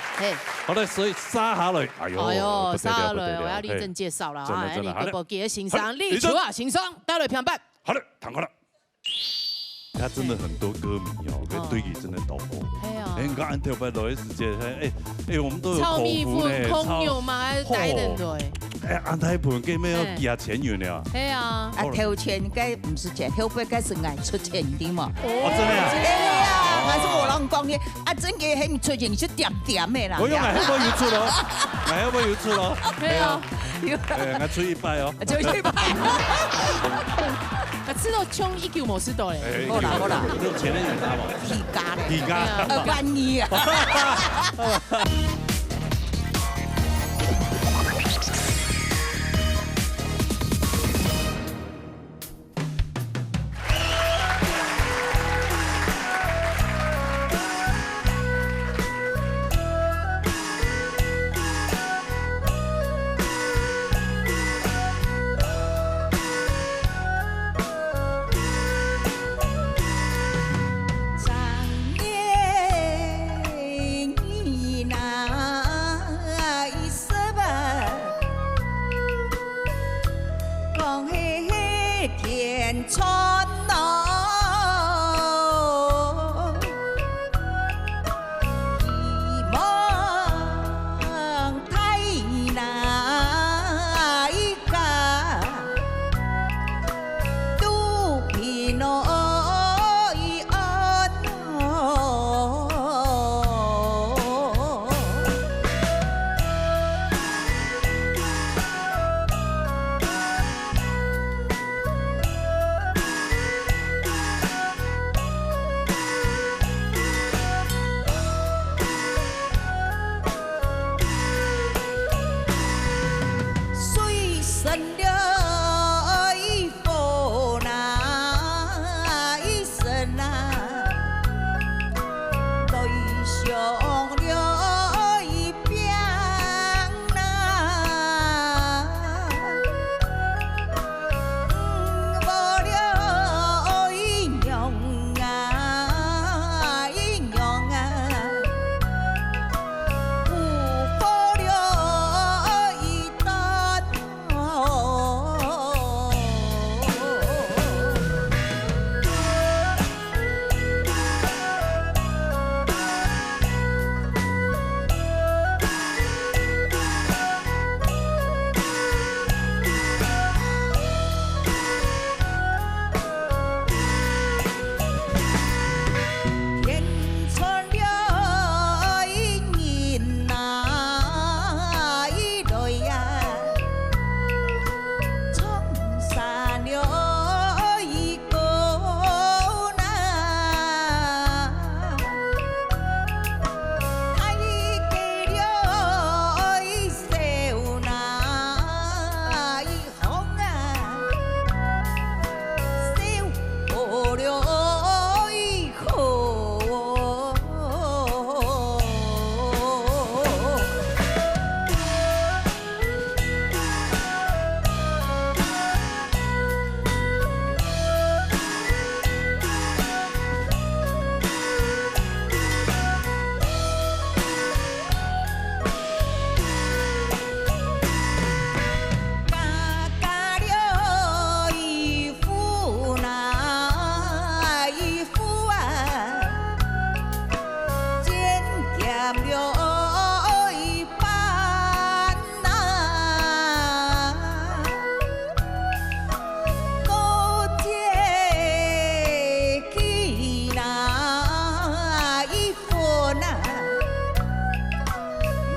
好啦，所以沙下來，哎呦，沙下來，我要立正介紹啦啊！你個部記得欣賞，立足啊，欣賞，待會評判。好了，談過了。他真的很多歌迷哦，跟對佢真的到火。你看安條白來嘅時間，我們都有口福呢。空有嘛，帶人對。安太盤嘅咩要寄下錢完了。係啊。啊，投錢該唔是錢，後背該是愛出錢的嘛。哦，真係啊。係啊，我是無人講嘅，啊，真嘅係唔出錢，就點點嘅啦。我用愛後背有出咯，愛後背有出咯。係啊。我出一拜哦。出一拜。吃到窮一嚿冇吃到咧，好啦，你有錢人有拿冇？提價，萬二啊！天春哦，希望太那一个都平安哦。水深了一风那一声啊，对上了一边啊，无了一样啊，一样啊。有福了一担哦。天穿了一年呐，一对呀，冲散了一个呐，还给了一手呐，一红啊，手了一口。嘎了一副那一副啊，剪掉了一半呐，高阶起那一份呐，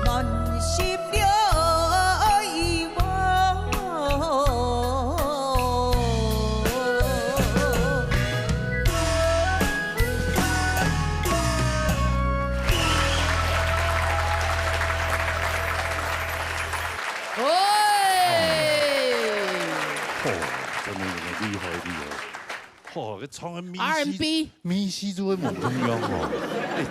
暖心了一窝。喂，真的厉害厉害！哦，佢唱嘅米 R&B 米西都會冇咁樣喎。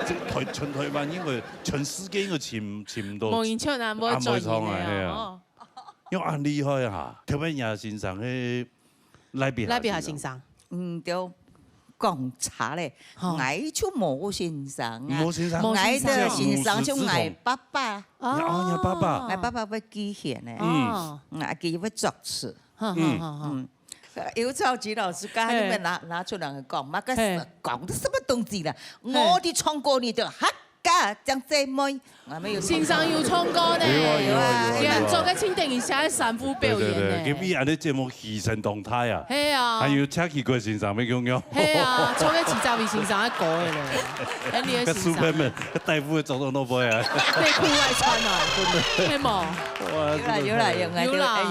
即全台灣應該全世界應該潛唔到。無言唱啊，冇再唱演係嘅啊，因為很厲害嚇。特別也欣賞嘅拉比拉比下先生，就講茶咧，嗌出冇先生啊，冇先生嗌的先生就嗌爸爸，哦，你爸爸，嗌爸爸會記現咧，哦，嗌佢會作詞。嗯，有趙吉老師剛才你們拿出兩個講嘛，個講的什麼東西啦？我的唱歌你就客家將這妹，我沒有先生要唱歌呢，人做嘅千定而且喺散夫表演呢，佢比人啲節目氣氛動態啊，係啊，還有車奇個先生咩咁樣？係啊，做嘅詞集先生一個嘅咧，喺你嘅個先 Superman 生，個大夫做到多杯啊！內褲嚟穿啊，係冇？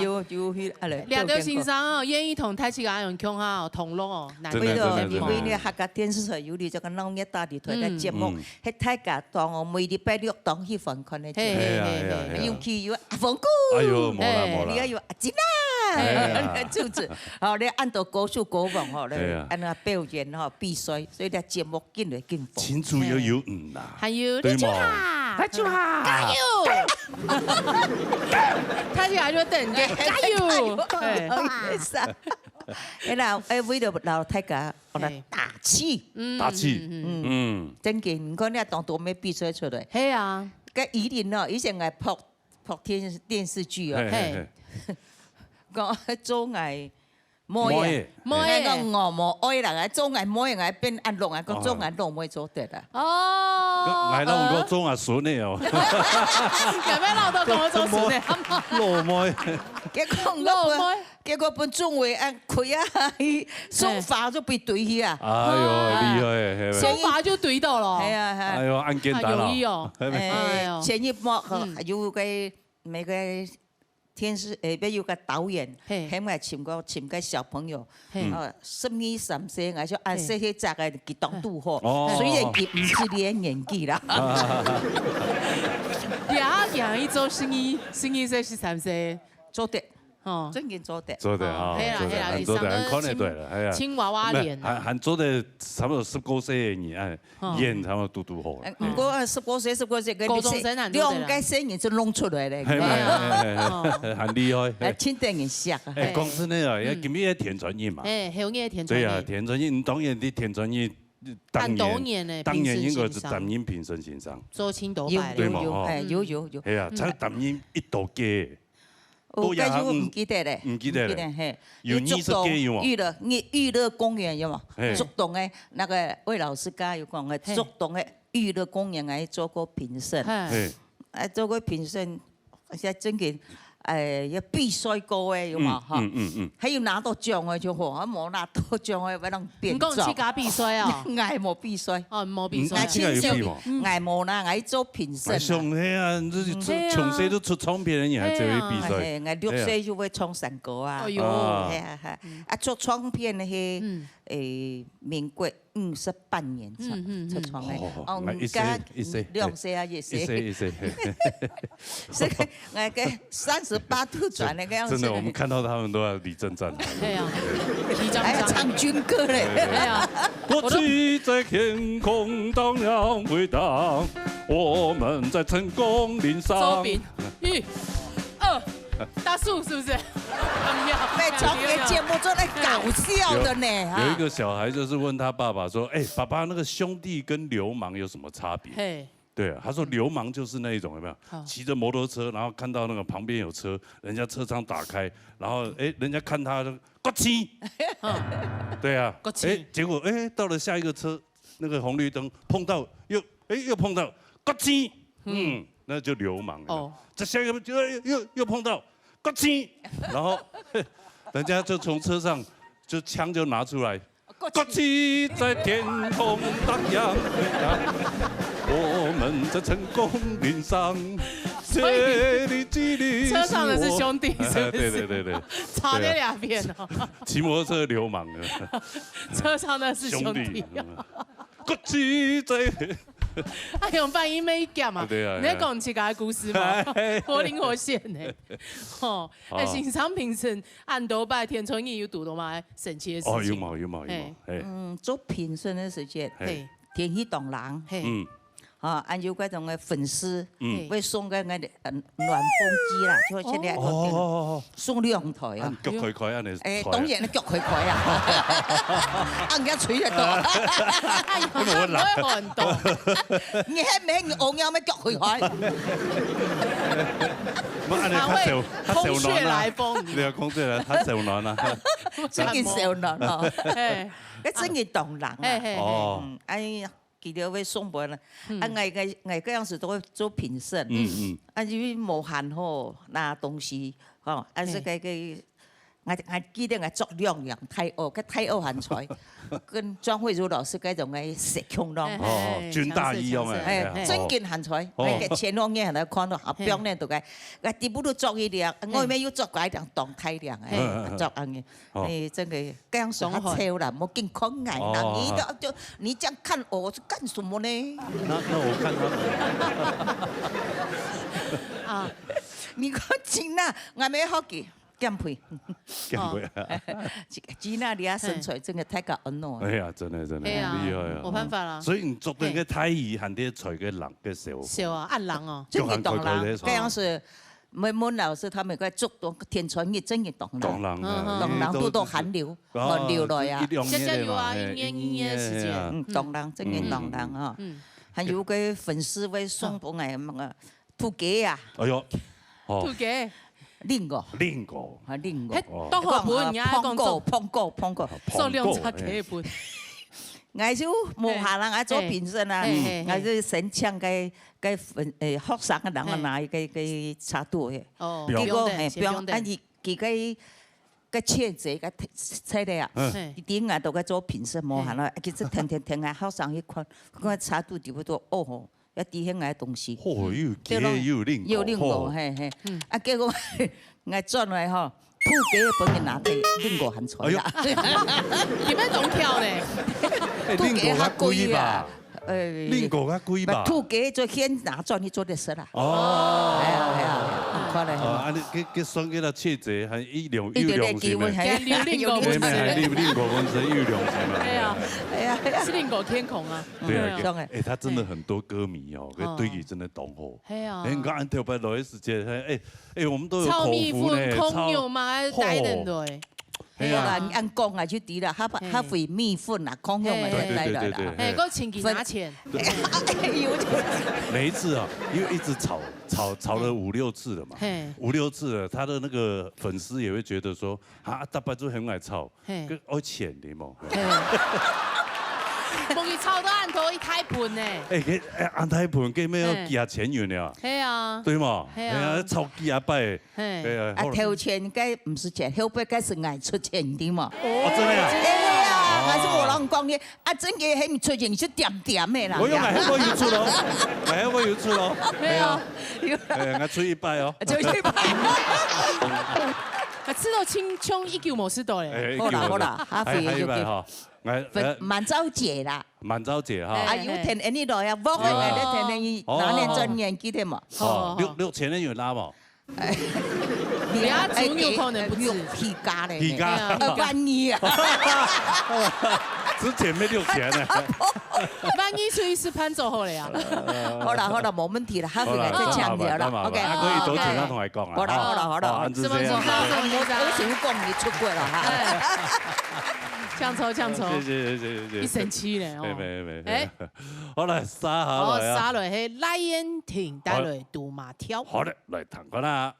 有去啊咧。兩條先生哦，願意同太子亞用腔下同樂哦，難為怪咗呢客家電視台有呢隻個孬一大啲台嘅節目，喺大家當我每禮拜六當喜歡看嘅節目，尤其有阿鳳姑，哎呦，冇啦冇啦，你有阿珍啊，就是哦，你按照歌手歌王哦，你按那表演哦比賽，所以啲節目見嚟見火。前主要有啦，還有對冇？大家好，加油！太子亞就等嘅，加油！嗱，為咗老大家，我哋打氣，打氣，真嘅，唔講你當多咩比賽出嚟。係啊，個以前哦，以前係拍電視劇哦，講做藝冇嘢，我講我冇愛啦，做愛冇嘢，愛變阿龍啊，個做愛龍冇做得啦。哦，愛龍個做阿孫的哦。有咩鬧到同我做孫的？羅妹，結果本中會啊，佢啊，送法就被懟去啊。哎呦，厲害！送法就懟到了。係啊係。哎呦，案件大了。有意哦。前一幕有個每個天使要有個導演，喺埋請個小朋友，12、13歲，我說啊，這些雜個佢當拄好，雖然佢唔是連演技啦。廿一週12歲13歲做得。哦，真嘅做得，做得啊，做得，看得對了，係啊，青娃娃臉，還做得差不多19歲嘅年，演差不多嘟好。唔過19歲嘅高中生很多的啦，兩個聲音就弄出來咧，係很厲害。聽得人識啊！講真的啊，今日田傳英嘛，後日田傳英，對啊，田傳英，當然啲田傳英當年應該是擔任評審先生，做青島牌，對嘛？有，係啊，才擔任一道嘅。我家就唔記得咧，唔記得咧，嘿，有20屆有冇？娛樂公園有冇？觸動嘅那個魏老師家有講嘅觸動嘅娛樂公園係做過評審，做過評審，而且真嘅要比賽過嘅有冇？嚇，還有拿到獎嘅就好，冇拿到獎嘅不能變裝。唔講自家比賽啊？嗌冇比賽，哦冇比賽，嗌冇啦，嗌做評審。上係啊，從細都出唱片嘅人還做比賽。嗌6歲就會唱山歌啊。哎呦，係啊，做唱片係民國58年出唱嘅，而家2歲啊1歲。這個我嘅38度轉那個樣子。真的，我們看到他們都要立正站。對啊，還要唱軍歌嘞。對啊。國旗在天空蕩漾回蕩，我們在成功嶺上。周炳1、2，大樹是不是？被傳給節目做得搞笑的呢。有一個小孩就是問他爸爸說：“哎，爸爸，那個兄弟跟流氓有什麼差別？”對啊，他說流氓就是那一種，有沒有？騎着摩托車，然後看到那個旁邊有車，人家車窗打開，然後人家看他國旗，對啊，結果到了下一個車，那個紅綠燈碰到又碰到國旗，那就流氓了。再下一個又碰到國旗，然後人家就從車上就槍就拿出來，國旗在天空蕩漾。我們在成功嶺上，車上的是兄弟，是不是？對，差那兩邊哦。騎摩托車流氓車上的是兄弟。國旗在。哎用扮演美甲嘛，你在講自家故事嘛，活靈活現呢。哦，欣賞評審按多拜田傳英有讀到嘛神奇的事情。哦，有嘛。做評審的時間，天氣凍冷。按有嗰種嘅粉絲，會送個暖風機啦，就現在送2台啊。腳開啊你？當然你腳開啊，人家吹得到。我會很多。你係咩？我有咩腳開？他會空穴來風。你有空穴來，他受暖啦。真係受暖哦。一真係凍冷啊。哎呀。記得會送過啦，我嗰陣時都會做評審，因為無限好拿東西，我記得我做2樣太學，個太學漢才，跟莊慧茹老師嗰種嘅石腔咯，軍大衣咁嘅，真件漢才，我前2年喺度看到，表呢度嘅，我啲不都做一兩，我咪要做嗰一兩當太陽誒，做安嘅，真嘅嗰陣時太臭啦，冇見可愛啦，你這樣看我是幹什麼呢？那我看他。你講真啦，我咪學嘅。減肥，吉娜利亞身材真係太過婀娜。哎呀，真係厲害啊！冇辦法啦。所以你做對個太醫和啲才嘅人嘅時候，笑啊，按人哦，真係當人。嗰樣是門老師他們個做到田傳英真係當人都到韓流來啊。加油啊！音樂時間，當人真係當人啊！還有個粉絲會送俾我乜啊？土雞啊！哎呦，土雞。另个，啊另个，都好本，人家讲做碰过，做量差几本。我就无下人爱做评审啊，我就先请个学生个人啊拿个插图嘅，结果不用，啊伊个册子个册咧啊，伊顶下都个做评审无下啦，其实天啊学生去看，看插图差不多哦。要底下个东西，又另个，嘿，啊结果我转来吼，土鸡本嘅拿去另个喊出来，你们懂跳咧？土鸡较贵吧？另个较贵吧？土鸡就先拿转去做的事啦。哦，系啊，看嚟。啊，你算起来册子还一两是另个文字，又良心嘛？是另个天空啊。对啊，他真的很多歌迷哦，对你真的懂哦。系啊。你看安特拜罗的时间，我们都有口炒米福粉、空牛嘛，带人对。係啊，按講啊就對啦，他會米粉啊，空用咪來了啦。哎，個前期拿錢。每一次啊，因為一直吵了5、6次了嘛，5、6次了，他的那個粉絲也會覺得說，啊，大伯就很愛吵，跟愛錢的嘛。夢兒炒到按頭一太盤呢。按太盤，佢咩要幾啊錢元了？係啊。對嘛？係啊，炒幾啊擺。啊，投錢該唔是錢，後背該是愛出錢的嘛。哦，真係啊。係啊，還是我人講嘅，啊，真嘅係唔出錢，你就點的啦。我用買香港有出咯，買香港有出咯。係啊。我出100哦。出100。吃到青葱一嚿冇吃到咧。好啦，哈肥就叫。萬州姐啦。萬州姐哈。啊，有填呢度呀，我係咧填哪年真年記得嘛？6000年有拉嘛？你阿祖有可能不止皮價咧。皮價12000啊！之前沒6000呢。萬一出去是潘走後了呀。好啦，冇問題啦，哈肥再強調啦。OK，可以多盡量同佢講啊。好啦，什麼時候我想講你出軌了哈。搶籌，謝，一生氣咧哦。沒，好來沙下來啊。沙來係賴燕婷帶來杜馬跳。好嘞，來彈過啦。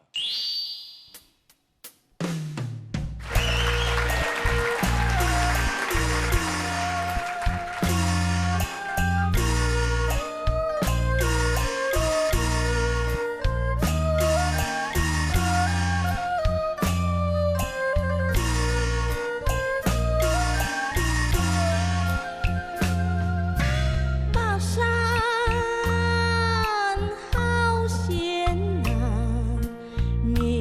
你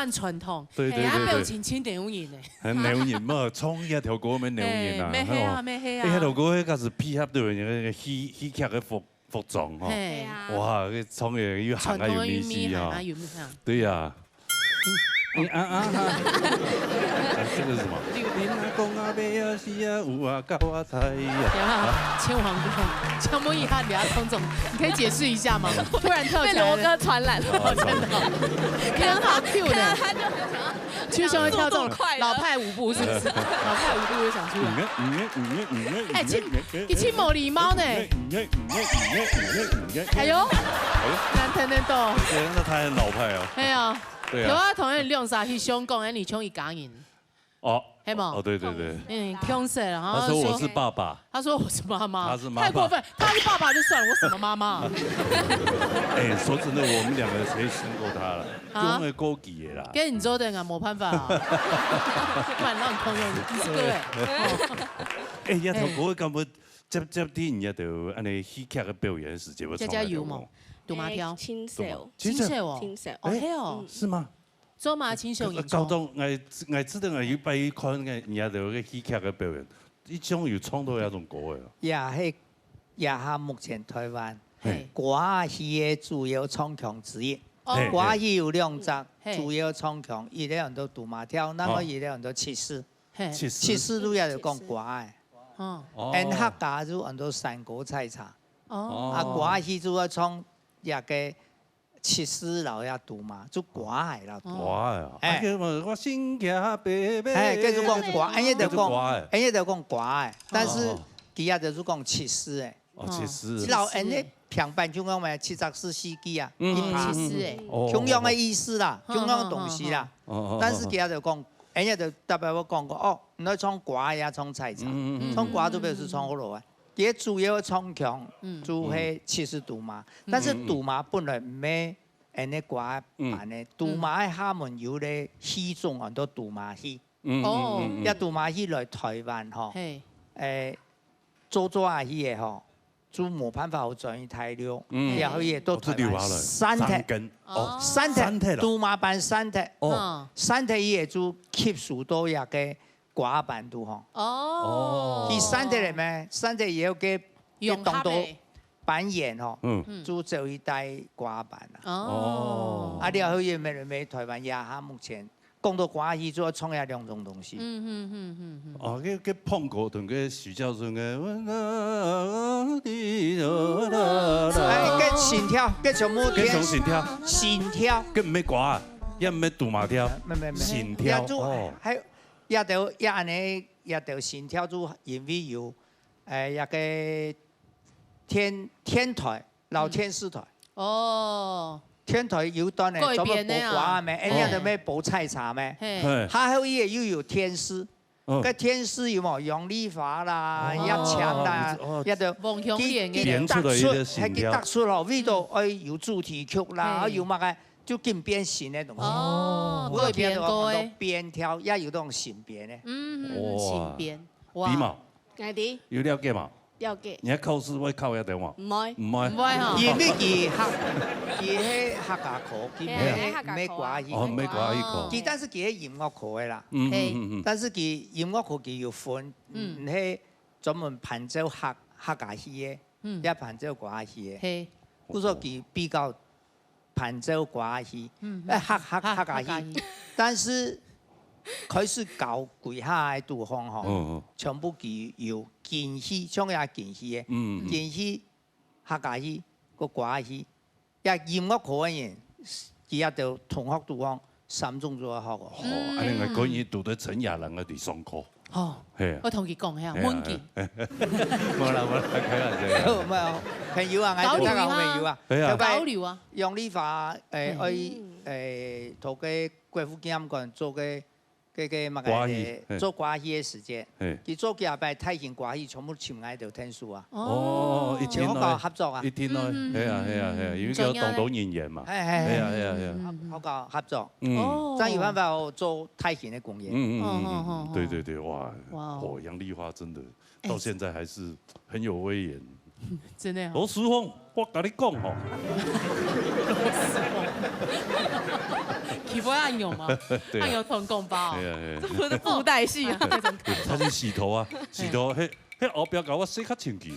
万传统，对对对表情青牛人呢，牛人嘛，创一条歌咩牛人啊，咩黑啊咩黑啊，迄条歌迄个是配合到那个戏剧的服装吼，哇，个创嘅又行啊有意思啊，对呀。这个是什么？你阿公阿伯啊是啊有啊教我猜呀。千王不空，江梦一汉，李阿空总，你可以解释一下吗？突然跳起来，被罗哥传染了，真的，你很好 Q 呢。他就很想曲兄会跳这种老派舞步，是不是？老派舞步会想出来。哎，你亲某狸猫呢？哎呦，难听得懂。对，那他很老派哦。哎呀。对啊，有啊，同样用啥去凶讲，你凶一家人。哦，黑吗？哦，对对对。凶死了，他说我是爸爸。他说我是妈妈。他是妈妈。太过分，他是爸爸就算了，我什么妈妈？哎，说真的，我们两个谁胜过他了？用的高级的啦。跟你做的啊，没办法啊。不然让你朋友你是个哎。一条歌根本接啲人就安尼戲劇嘅表演時節會加油嘛。赌麻挑，青蛇，青蛇哦，青蛇，哦嘿哦，是嗎？做嘛青蛇演高中我知道我要俾看嘅人家就嘅戲劇嘅表演，呢種有創作一種歌嘅。也係目前台灣歌戲嘅主要唱腔之一。歌戲有兩隻主要唱腔，一個人都賭馬跳，那麼一個人都七四。七四都也就講歌嘅。因客家就很多山歌菜茶。歌戲就要唱。也個七四老也賭嘛，就歌係啦。歌啊！我心驚白白。係，繼續講歌，人家就講歌嘅，但是佢也就是講七四嘅。哦，七四。老人咧平板就講咩74世紀啊，七四誒。中央嘅意思啦，中央嘅東西啦。但是佢也就講，人家就特別我講過，哦，唔可以唱歌呀，唱菜茶，唱歌都表示唱好耐。也主要唱腔就係其實賭馬，但是賭馬本來咩人哋歌辦嘅，賭馬他們有咧戲種很多賭馬戲，一賭馬戲來台灣嗬，做下戲嘅嗬，就冇辦法好轉移太了，然後也都台灣三踢，賭馬辦三踢，三踢也就 keep 數多日嘅。歌版都吼，佢三體嚟咩？三體也有嘅當到扮演吼，就做一代歌版啦。啊，然後也咪台灣也下目前講到歌戲，就要創下兩種東西。哦，個碰過同個徐教授嘅，個心跳，個全部嘅心跳，心跳，個唔係歌啊，也唔係賭馬跳，心跳哦。也安尼，也就心跳就因為有一個天台老天視台。天台有段咧，專門播歌咩？人家就咩播菜茶咩？還有也又有天師，個天師有冇楊麗華啦、葉強啦，也就佢突出咯，味道有主題曲啦，有乜嘅。就更變形嘅東西，改編歌誒，編跳也有種形編嘅。形編，哇！啲嘛？係啲。有了解嘛？了解。你考試會考一點嘛？唔會。唔會嚇。因為佢係客家課，佢咩歌戲。哦，咩歌戲課。佢但是佢係音樂課嘅啦。但是佢音樂課佢要分，唔係專門伴奏客家戲嘅，也伴奏歌戲嘅。故所佢比較。伴奏歌戲，客家戲，但是佢是搞幾下嘅地方嗬，全部佢有京戲，唱下京戲嘅，京戲、客家戲、個歌戲，也音樂課嘅人，佢也就同學地方3種做學個。哦，安尼我講伊讀得陳亞人嘅地上課。哦，我同佢講係啊，滿件。冇啦，開玩笑。唔係，朋友啊，我哋大家好朋友啊，交流啊。楊麗華同個國父紀念館做個做歌戲嘅時間，佢做幾下擺大型歌戲，全部請喺度聽書啊。哦，一天內合作啊。一天內，係啊，因為叫當到演員嘛。係啊，好搞合作。真有辦法做大型嘅公演。對，哇，楊麗華真的到現在還是很有威嚴。真的。罗斯峰，我跟你讲吼。起不按钮吗？按钮同工包。我的布袋戏啊。他去洗头啊，洗头，迄后边搞我洗较清气。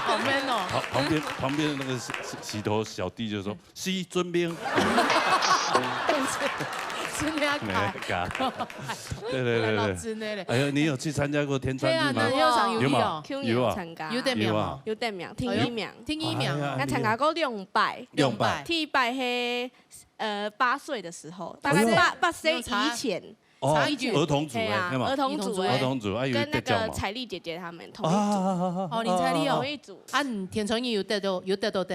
好 man 哦！旁边那个洗头小弟就说：“洗尊兵。”真的要改。对。老真的嘞。哎呀，你有去参加过天川日吗？有嘛？有啊，参加。有点名哦。有点名，听一名。我参加过2摆。第一摆是8岁的时候，大概8岁以前。儿童组哎，儿童组，跟那个彩丽姐姐他们同一组。哦，林彩丽哦，同一组。啊，田春义有得到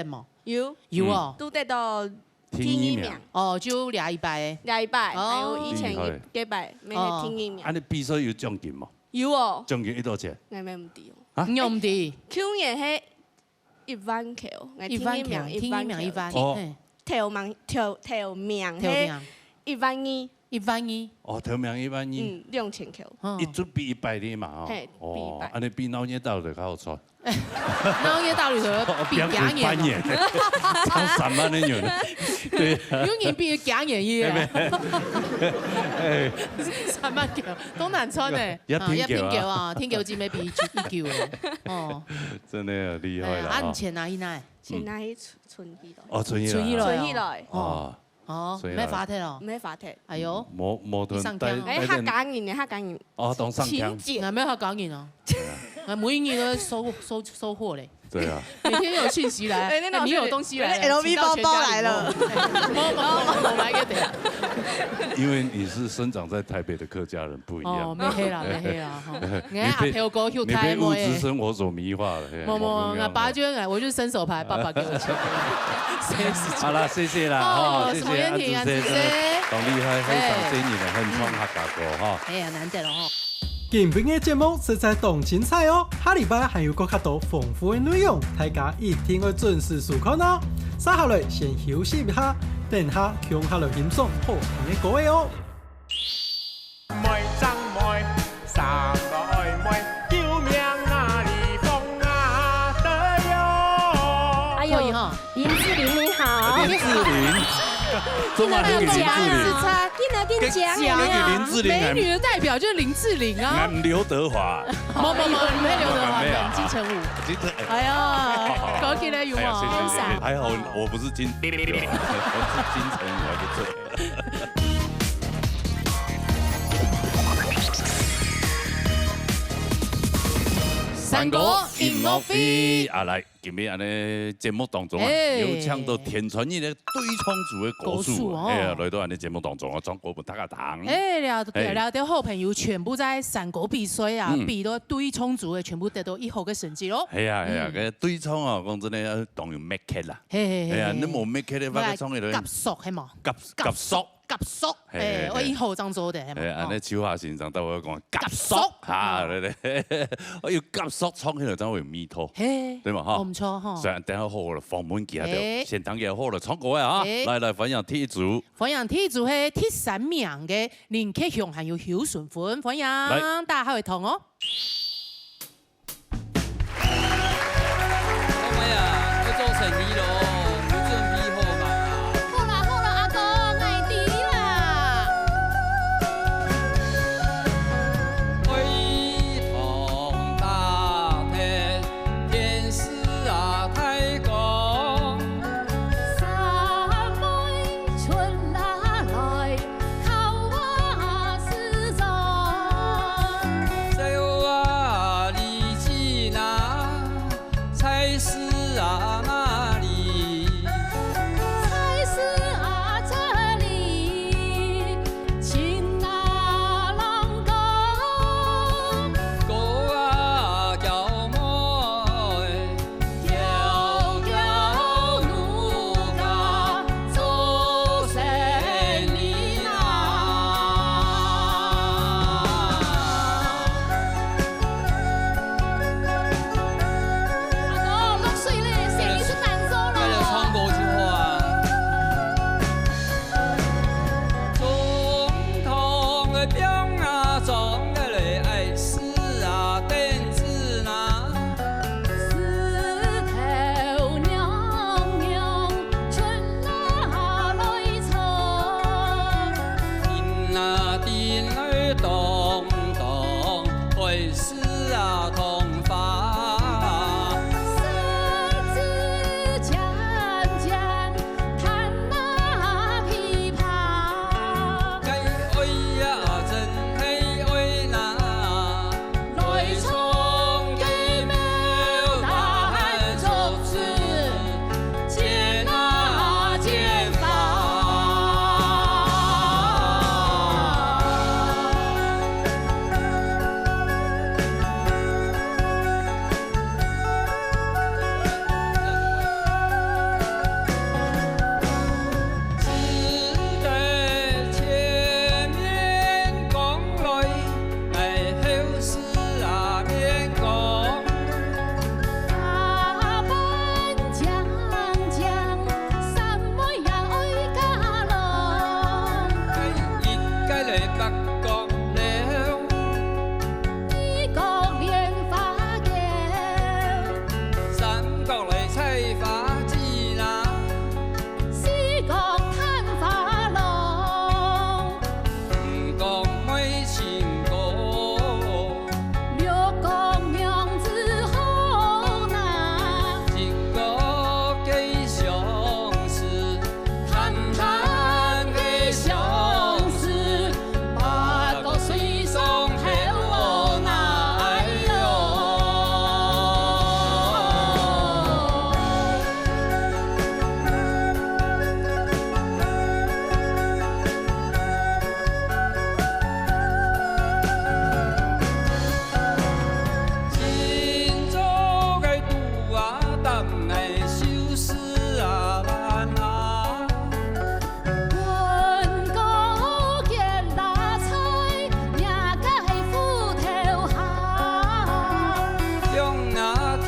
吗？有哦，都得到第1名。哦，就俩一摆。还有以前1摆没得第1名。啊，你比赛有奖金吗？有哦。奖金多少钱？我唔知哦。啊？你唔知？去年係1萬塊，第1萬。哦。頭名係12000。12000。哦，頭名12000。2000塊。一組比100嘛哦。係。哦，安尼比腦熱道就較好賺。腦熱道裏頭比假眼。差3萬的人。對。有人比假眼嘢。3萬球都難穿誒。一片球啊，天球只咪比1球誒。哦。真係厲害啦。啊，你錢哪去哪？錢哪去存起來。哦，存起來。哦。哦，唔係發帖咯，唔係發帖。哎呦，冇同誒，客家人嘅客家人。哦，當上情節。係咩客家人啊？每年都收貨嘞。對啊。每天有訊息來，你有東西來 ，LV 包包來了。我買個點。因為你是生長在台北的客家人，不一樣。哦，沒黑啦。你被物質生活所迷惑了。我爸就我就伸手牌，爸爸給我錢。好啦，謝謝啦，哦，謝謝阿朱先生，好厲害，非常專業，很創客家歌哈。哎呀，難得咯哈。今天的節目實在動精彩哦，下禮拜還有更加多豐富的內容，大家一定要準時收看哦。接下來先休息一下，等下共下來欣賞好聽的歌哦。妹爭妹，3個曖昧，救命啊！你瘋啊的喲！哎呦哈，林志玲你好。林志玲。这么林志玲，跟林志玲，美女的代表就是林志玲啊。俺刘德华。没刘德华，金城武。哎呀，高兴的有吗？还好我不是金，我是金城武还不错。三国音乐会啊来。今日安尼節目當中啊，有請到田川義的對唱組的歌手，來到安尼節目當中啊，將歌本大家聽。聊到好朋友全部在三國比賽啊，比到對唱組的全部得到1號嘅成績咯。係啊，個對唱啊，講真咧，當然 make it 啦。係啊，你冇 make it 咧，把個唱起來。夾熟係嘛？夾熟。夾熟，我1號張做的係嘛？安尼手下先生，但我講夾熟嚇，我要夾熟唱起來，真會有味道，對嘛嚇？唔錯哈。雖然等下好了，房門記下掉，現場記好了，唱歌啊嚇，來分享第1組。分享第1組係第3名嘅林克雄，還有邱順芬，分享大家會同哦。各位啊，要做生意咯。儿动动，会死啊同发。三字讲讲，弹那琵琶。该为呀真嘿为那，来从给苗大汉族子，见啊见法。只得前面讲来，后事啊免讲。大班讲讲，三妹也爱家郎。一该来北角了，一个莲花桥，三角来采花枝啦，四个看花郎，五角买情歌，六个娘子好呐，一个给相思，谈谈给相思，八个水上后来哟。今朝个拄啊当个修饰啊难啊，问个见大菜，命该斧头下。用啊条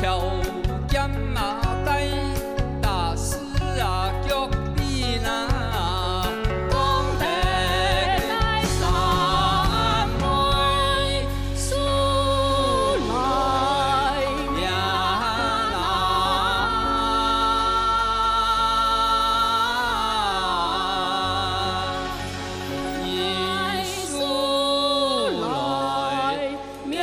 剑啊带，大师啊脚比那，讲得来三妹输来命啦，一输来命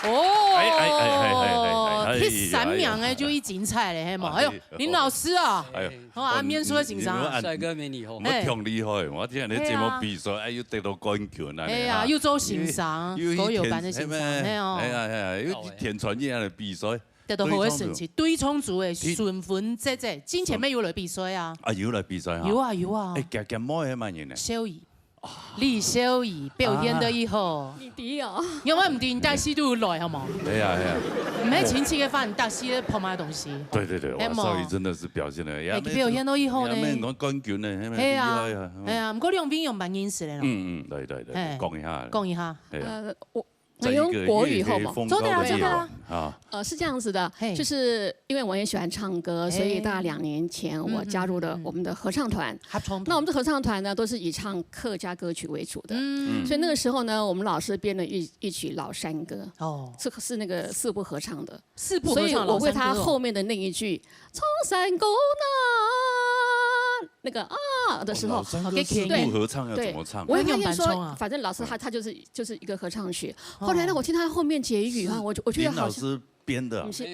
哦，迄三名的就已精彩咧，嘿嘛，哎呦，林老师啊，好啊，免说欣赏，帅哥美女好，我挺厉害，我听你节目比赛，又得到冠军啊！哎呀，又做欣赏，国有版的欣赏，哎哦，哎呀，又田传一样的比赛，得到好嘅成绩，对冲组的顺风姐姐，今前面有来比赛啊，啊有来比赛哈，有啊有啊，哎，夹摸係乜嘢呢？小儀。李小儀表現得以好，你弟哦，因為唔掂大師都來好冇？係啊係啊，唔係親戚嘅飯，大師咧碰埋東西。對對對，哇，少儀真的是表現得，表現得以好呢。咩講冠軍呢？係啊，係啊，唔過兩邊用扮認識咧咯。對對對，講一下。講一下。我用國語好嗎？做得啦，做得啦。是這樣子的，就是因為我也喜歡唱歌，所以大概2年前我加入了我們的合唱團。那我們的合唱團呢，都是以唱客家歌曲為主的。所以那個時候呢，我們老師編了一曲老山歌，是那個四部合唱的。四部合唱，所以我為他後面的那一句“從山溝那個啊的時候，對，合唱要怎麼唱？我發現說，反正老師他就是一個合唱曲。後來呢，我聽他後面結語啊，我覺得好像。編的，是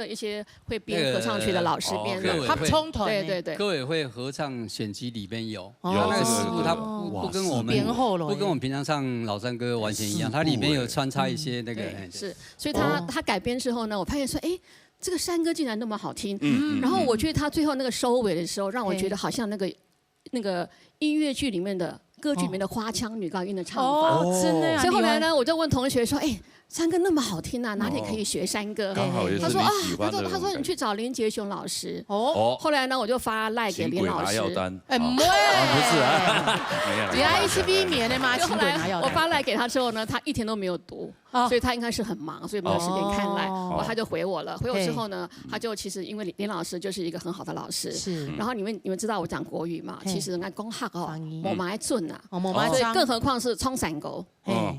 一些會編合唱曲的老師編的，合唱團，對對對，歌委會合唱選集裡面有，有那個師傅他不跟我們平常唱老山歌完全一樣，它裡面有穿插一些那個，是，所以他改編之後呢，我發現說，哎，這個山歌竟然那麼好聽，然後我覺得他最後那個收尾的時候，讓我覺得好像那個音樂劇裡面的歌劇裡面的花腔女高音的唱法，真的呀，所以後來呢，我就問同學說，哎。山歌那麼好聽啊，哪裡可以學山歌？他說啊，他說你去找林杰雄老師。哦。後來呢，我就發賴給林老師。哎，唔會，不是啊，你還一起避免的嗎？後來我發賴給他之後呢，他一天都沒有讀。所以他应该是很忙，所以没有时间看来。然后他就回我了，回我之后呢，他就其实因为林老师就是一个很好的老师，是。然后你们知道我讲国语嘛？其实人家讲客哦，我蛮准啊，所以更何况是冲散狗，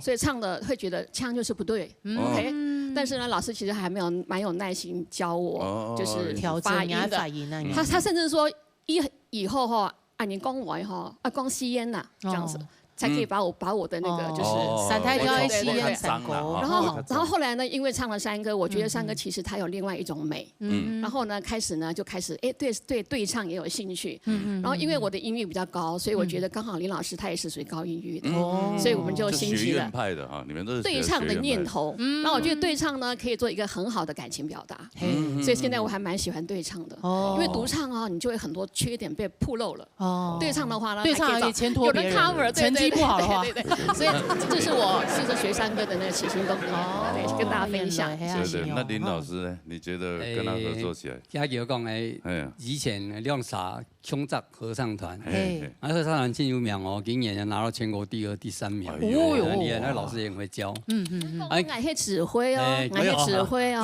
所以唱的会觉得腔就是不对，OK。但是呢，老师其实还蛮有耐心教我，就是发音的。他甚至说以后哈，你讲我哈，讲吸烟呐，这样子。才可以把我的那个就是散台调吸烟散狗，然后后来呢，因为唱了山歌，我觉得山歌其实它有另外一种美，然后呢开始对唱也有兴趣，然后因为我的音域比较高，所以我觉得刚好林老师他也是属于高音域的，所以我们就兴起了派的哈，你们都是对唱的念头。那我觉得对唱呢可以做一个很好的感情表达，所以现在我还蛮喜欢对唱的，因为独唱啊你就会很多缺点被暴露了，对唱的话呢，对唱可以牵拖别人，有人 cover， 对。不好的话，对，所以这是我就是学山歌的那个起心动念，对，跟大家分享。对，那林老师呢？你觉得跟他合作起来？他就讲以前亮傻胸罩合唱团，合唱团真有名哦，今年拿到全国第2、第3名，很厉害。那老师也很会教，爱去指挥哦，爱去指挥哦。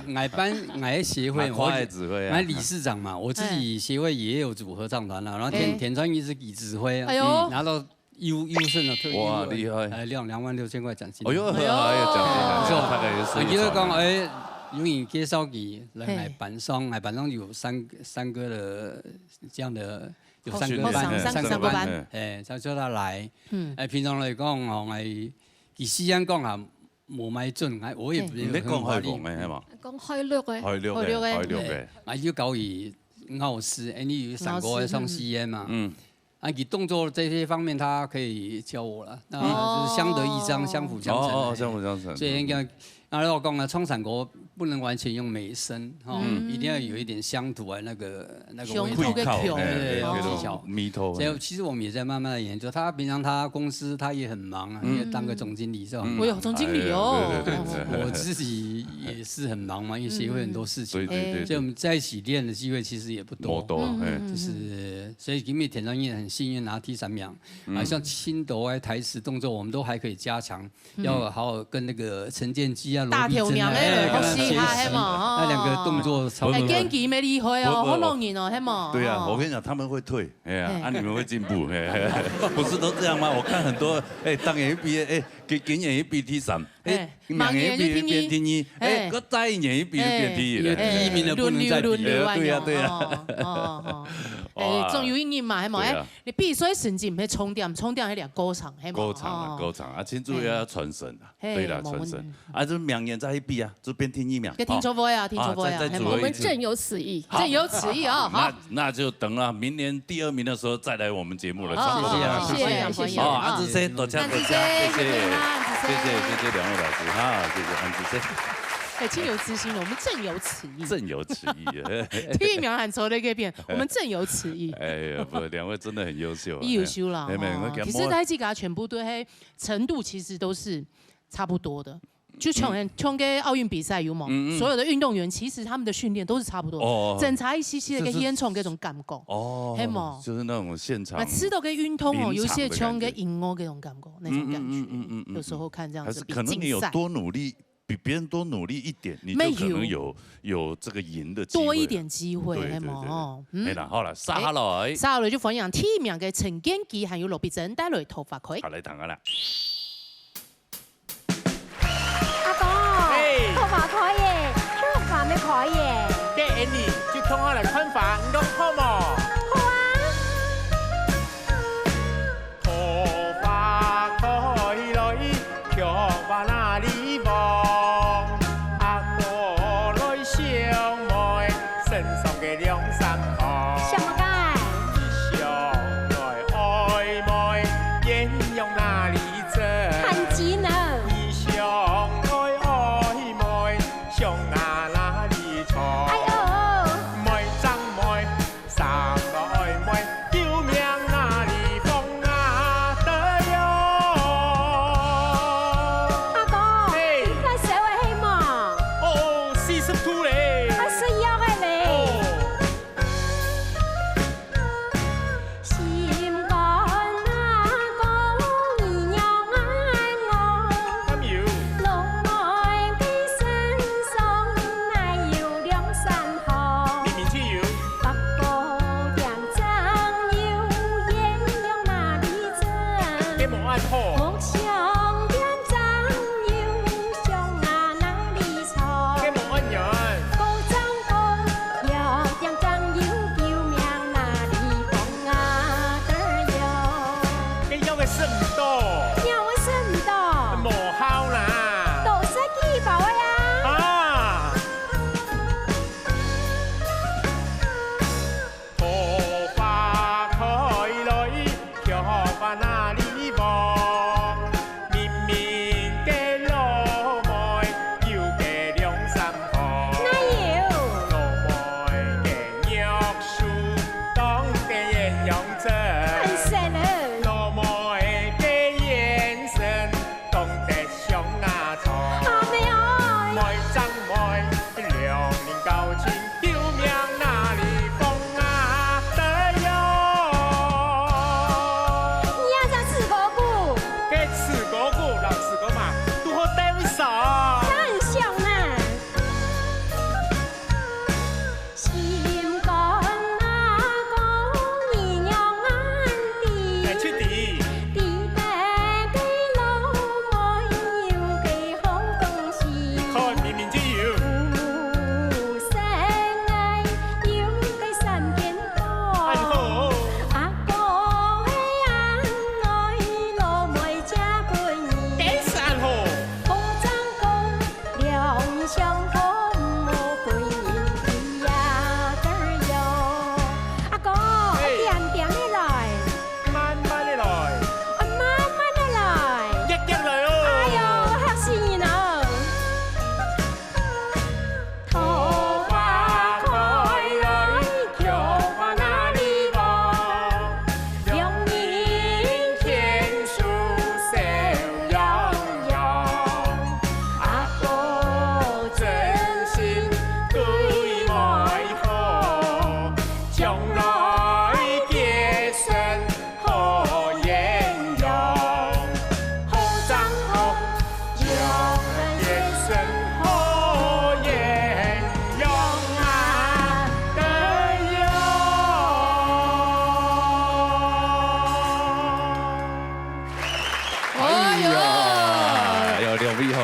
那爱班爱协会，我爱指挥啊，理事长嘛，我自己协会也有组合唱团了，然后田川一直以指挥，拿到。优胜的特异，哇，厉害！26000块奖金。哎呦，奖金不错，大概也是。就是讲永远介绍给来板上有三个的这样的有3个班，才叫他来。平常来讲以西安讲啊，冇买准，我也不是很华丽。講開略嘅，開略嘅。要教以奧斯，你有3個上西安嘛？你动作这些方面，他可以教我了。那就是相得益彰，相辅相成。相辅相成。所以应该，那我讲了，唱山歌不能完全用美声，一定要有一点乡土啊，那个味道，对，技巧。迷头。所以其实我们也在慢慢的研究。他平常他公司他也很忙啊，因为当个总经理是吧？我有总经理哦。我自己也是很忙嘛，因为协会很多事情。对。所以我们在一起练的机会其实也不多。就是所以因为田中也很幸运拿第3名，像青斗啊、台词动作我们都还可以加强，要好好跟那个陈建基啊、罗碧珍那2个动作差不多。演技没厉害哦，好容易哦，嘿嘛。对啊，我跟你讲，他们会退，你们会进步，不是都这样吗？我看很多，当演员毕业，今年一比第3，明年一变第1，搁再一年一比就变第1了。第1名的不能再比。对啊。总有一年嘛，嘿嘛，你必须成绩唔係充電迄條歌唱，嘿嘛。歌唱啊，青竹也要傳承啊，對啦，傳承。就明年再去比啊，就變第1名。聽錯會啊，我們正有此意，正有此意啊。好，那就等了明年第2名的時候再來我們節目了。謝謝。安子生，多謝，謝謝2位老師哈，謝謝安子生。青有此心，我們正有此意。正有此意。第1名喊錯的嗰邊，我們正有此意。哎呀，不，2位真的很優秀。優秀啦。其實大家全部對程度其實都是差不多的。就像個奧運比賽有冇？所有的運動員其實他們的訓練都是差不多。整查一些些嘅煙囪嗰種感覺。係冇。就是那種現場。吃到個運動哦，有些像個音樂嗰種感覺，那種感覺。有時候看這樣子比競賽。可能你有多努力。比別人多努力一點，你就可能有這個贏的機會，多一點機會，係冇哦。好啦，接下來就歡迎第1名嘅陳建基，還有羅碧珍帶來頭髮盔。好，嚟彈下啦。阿哥，頭髮盔耶，穿髮咩盔耶？嘅 Annie，就同我嚟穿髮，唔講好冇？好啊。頭髮盔來，腳把哪裡？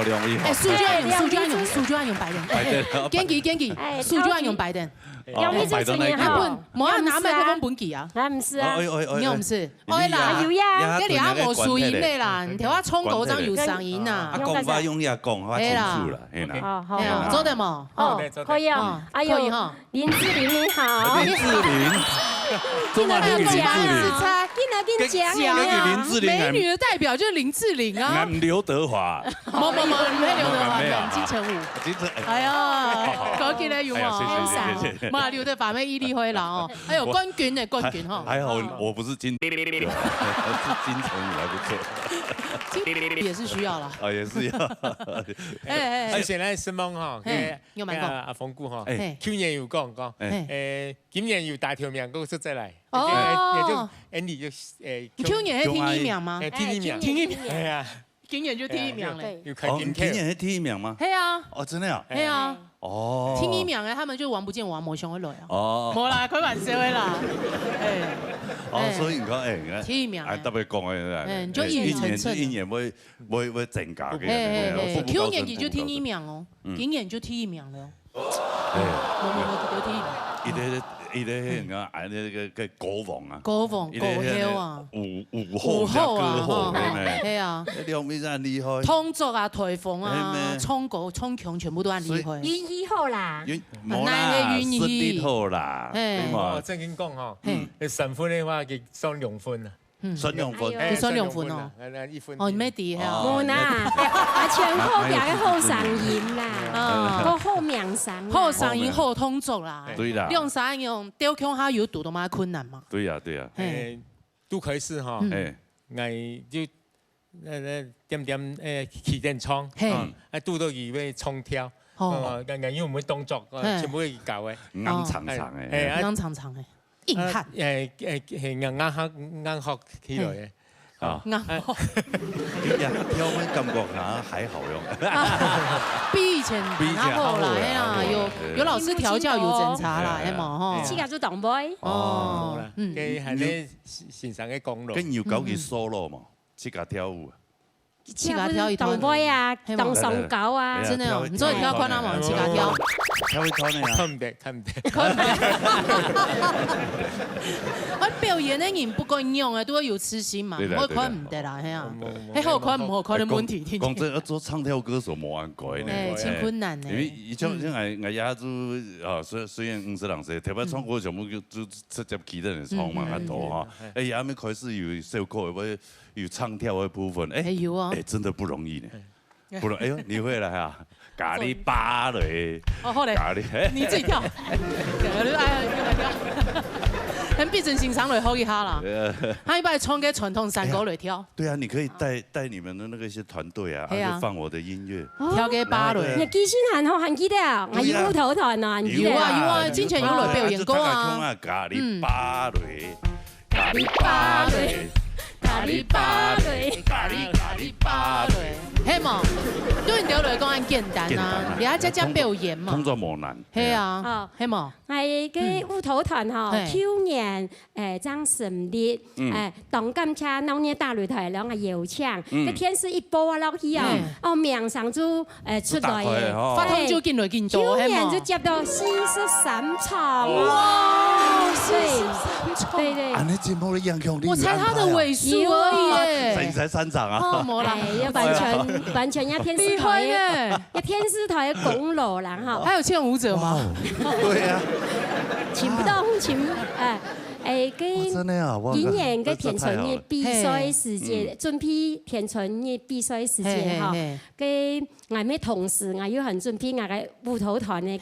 好，两位好。数据要用白灯。坚记，数据要用白灯。两位主持人好，冇要拿麦克风本记啊？唔是啊，你又唔是？哎啦，有呀，你俩冇输赢的啦，你睇我冲狗张有上赢呐。讲法用呀讲，我清楚啦，嘿啦。好，做得冇？哦，可以啊。哎呦，林志玲你好。林志玲。中华林志玲。跟讲林志玲。美女的代表就是林志玲啊。刘德华。冇，没刘德华，金城武。哎呀，嗰件咧要冇？嘛，刘德华咩伊利辉啦哦，还有冠军呢，冠军哈。还好我不是金，是金城武还不错。也是需要啦。啊，也是要。而且咧，新聞哈，阿鳳姑哈，去年有講，今年有大條命嗰個出咗嚟。哦。Andy 就去年係第一名嗎？第一名。係啊。今年就第一名嘞。今年係第一名嗎？係啊。哦，真的啊。係啊。哦。第一名嘅，他們就王不見王魔上去來啊。哦。冇啦，開玩笑嘅啦。哦，所以你講第一名。特別講嘅，你就一語成讖。一年會增加嘅。去年佢就第一名哦，今年就第一名了。冇第一名。伊咧個歌王啊，歌王歌后啊，武後啊，係啊，兩位真係厲害，通作啊、颱風啊、衝國、衝強全部都係厲害。雲姨好啦，冇啦，實力好啦，我正經講嗬，你神款嘅話叫雙兩款啊。雙兩款，雙兩款哦。哦，咩啲啊？冇啦，啊，全後邊嘅後上癮啦，個後面上，後上癮後通作啦。對啦。用啥用？雕腔下有讀到嘛困難嘛？對呀，對呀。都可以試哈，我就點起電窗，都到以為衝跳，我要唔會動作，全部會教嘅。硬長長嘅，硬長長嘅。硬漢係硬學起來嘅，啊硬學，跳舞感覺嚇還好用，比以前好來啦，有老師調教，有檢查啦，係嘛？自家做動杯，哦，佢係咧線上嘅公路，跟要搞佢 solo 嘛，自家跳舞。自家跳一團，動杯啊，動上狗啊，真的哦，你做跳困難嘛？自家跳，跳一跳呢？看唔得，看唔得。我表演嘅人不夠用嘅，都會有痴心嘛，我看唔得啦，係啊，係好看唔好看嘅問題。講真，要做唱跳歌手冇按改呢，真困難呢。因為像我也做啊，雖然50人歲，特別唱歌全部就直接企喺度唱嘛，很多哈。哎呀，咪開始有小歌有唱跳嘅部分，有啊。真的不容易呢，不容易。哎呦，你會了哈？咖喱芭蕾。哦，好嘞。咖喱，你自己跳。很變成欣賞嚟好一下啦。他一般唱嘅傳統山歌嚟跳。對啊，你可以帶你們的那個一些團隊啊，就放我的音樂。跳嘅芭蕾。你記先還記得啊？我有舞蹈團啊，有啊，之前有來表演過啊。咖喱芭蕾，咖喱芭蕾。咖喱芭蕾，咖喱芭蕾，係嘛？對你嚟講係簡單啊，你而家表演嘛。工作冇難。係啊，係嘛？係嘅舞蹈團嗬，去年張成立動感車農業大擂台兩個搖槍，個天時一播落去啊，哦命上就出來嘅，發通就見來見到，去年就接到43場哇，43場，啊，你節目你影響力，我猜他的尾數而已，才3場啊，冇啦，完全一天四台嘅公路啦哈，還有牽舞者嗎？對啊。請不到跟今年嘅田春嘅比賽時節，準備田春嘅比賽時節哈，跟我咩同事我要很準備我嘅舞蹈團嘅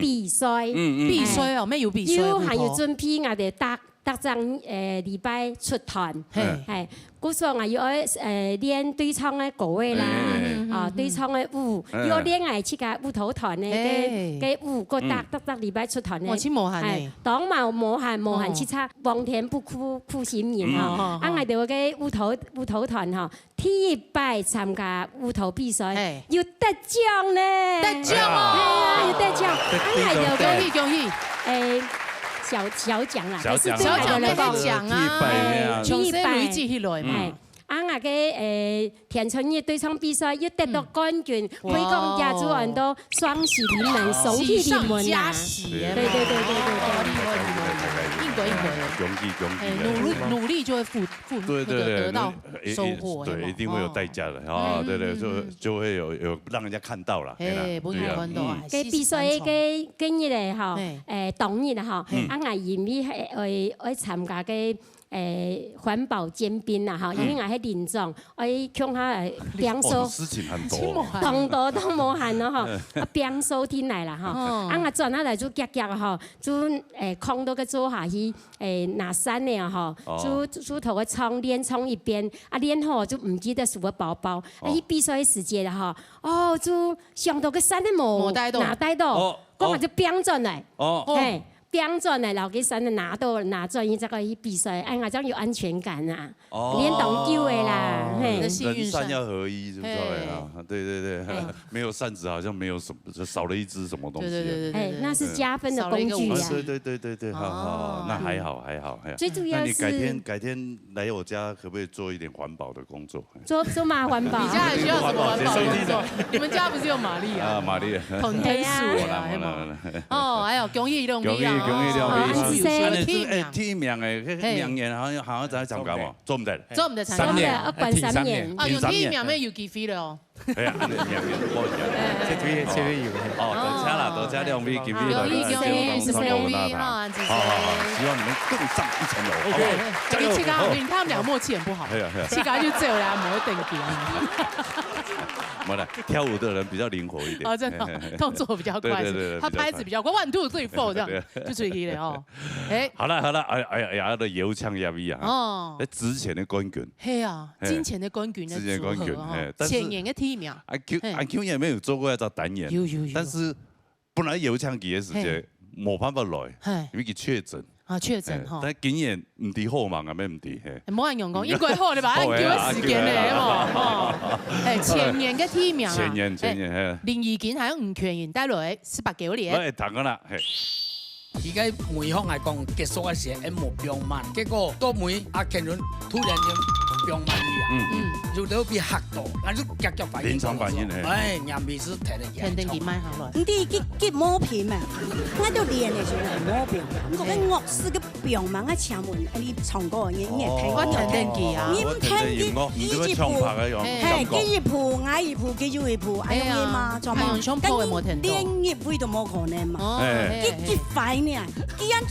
比賽，比賽哦，咩要比賽？要還要準備我哋特陣禮拜出團，係。嗰時候我要練對唱嘅歌啦，啊對唱嘅舞，要練我自己舞蹈團嘅舞，個得禮拜出團嘅，係當無限叱咤，望天不負苦心人嚇，啊我哋嘅舞蹈團嚇，第一擺參加舞蹈比賽，要得獎咧，得獎啊，係啊要得獎，啊係恭喜！小獎啦，小獎嚟講啊，從細累積起來嘛。那个田春义对唱比赛又得到冠军，可以讲亚洲很多双喜临门，首喜临门呀！对，努力就会得到收获，对，一定会有代价的啊！对，就会有让人家看到了。哎，不用看到啊！个比赛个今日嘞吼，当日吼，我因为会参加个。环保尖兵啦，哈，因为我喺林总，我向下编收，事情很多，当多都无限咯，哈，编收进来啦，哈，我转下来就夹夹哈，就空到个做下去，拿山的哈，就头个冲练冲一边，练好就唔记得数个包包，一比赛时间啦哈，就上到个山的冇拿带到，嗰下就编转来，嘿。编转来，老给山的拿转伊这个比赛，哎，我这样有安全感啊，连懂丢的啦，人山要合一，对不对啊？对，没有扇子好像没有什么，就少了一只什么东西。对，哎，那是加分的工具啊。对，好，那还好。最主要是，那你改天来我家，可不可以做一点环保的工作？做嘛环保？你家还需要什么环保工作？你们家不是有玛丽啊？玛丽，统天数啦，哦，哎呦，恭喜啊！恭喜了！提名名年好像在参加嘛，做唔得3年，管3年。啊，用提名咩有几费了哦？係啊，名多謝謝有。多謝兩位，恭喜哈，希望你們更上一層樓。OK，你七哥，他們倆默契很不好。七哥就只有兩冇一定點。没了，跳舞的人比较灵活一点。哦，真的，动作比较快，他拍子比较快，1 2 3 4这样就出去了哦。哎，好了，哎呀，的油腔鸭味啊！哦，之前的冠军。嘿啊，金钱的冠军的组合哈，前年的提名。Q 也没有做过一个单元，但是本来油腔机的时间冇办法来，因为佢确诊。啊，确诊哈，但竟然唔伫好忙啊，咩唔伫？冇人用講，應該好，你把按叫嘅時間嚟哦。前年嘅提名啊，前年，林義健係用吳權元帶來18、9年。誒，同個啦，係。而家梅芳係講結束嘅時候，冇病慢，結果到梅阿權倫突然間病慢去就都被嚇到，那就急反應。臨場反應誒。哎，眼鼻子睇得嚴。肯定佢買下來。唔啲佢冇病啊，我都練嘅時候係冇病，不過佢樂師嘅病嘛，我請問你唱歌嘅聽。我聽定佢啊。你唔聽佢，你就唱拍嘅樣。係，佢一鋪，我一鋪，佢就一鋪，哎呀嘛，做嘛？跟練業會都冇可能嘛。佢快呢，佢樣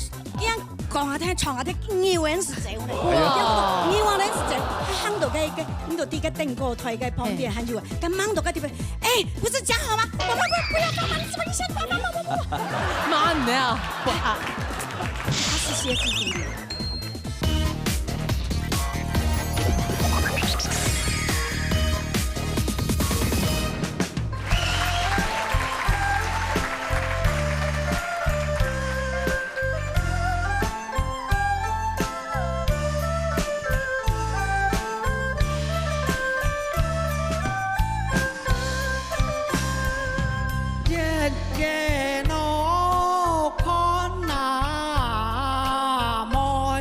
講下聽，唱下聽，語言是這樣的。語言是這樣，他喊到個你到啲個燈光台個旁邊喊住，咁忙到個地方，哎，不是講好嗎？不要放慢，怎麼一下放慢？慢了，他是歇斯底里。Hãy subscribe cho kênh Ghiền Mì Gõ Để không bỏ lỡ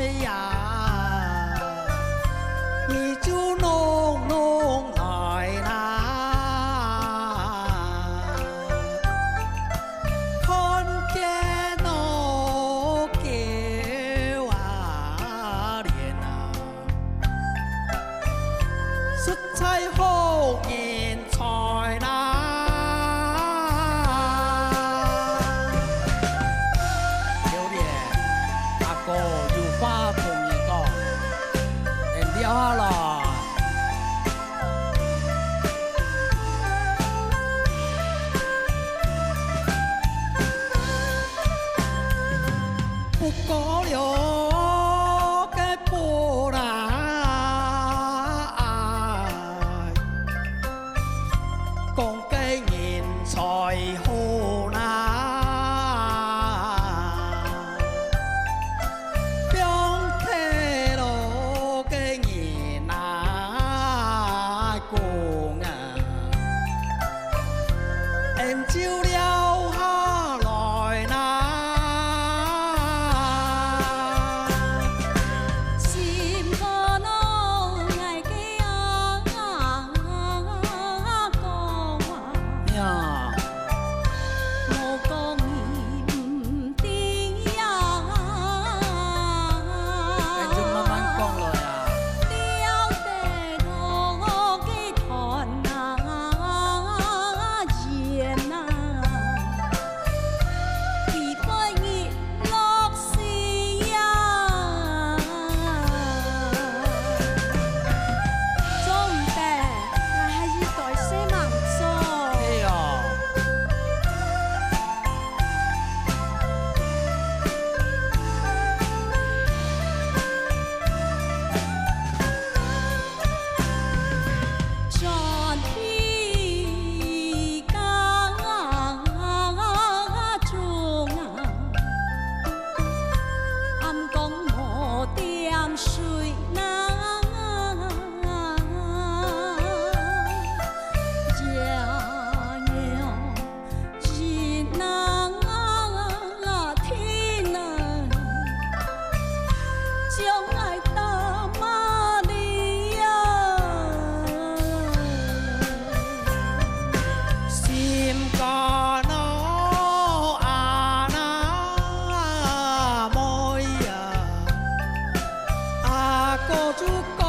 歌就讲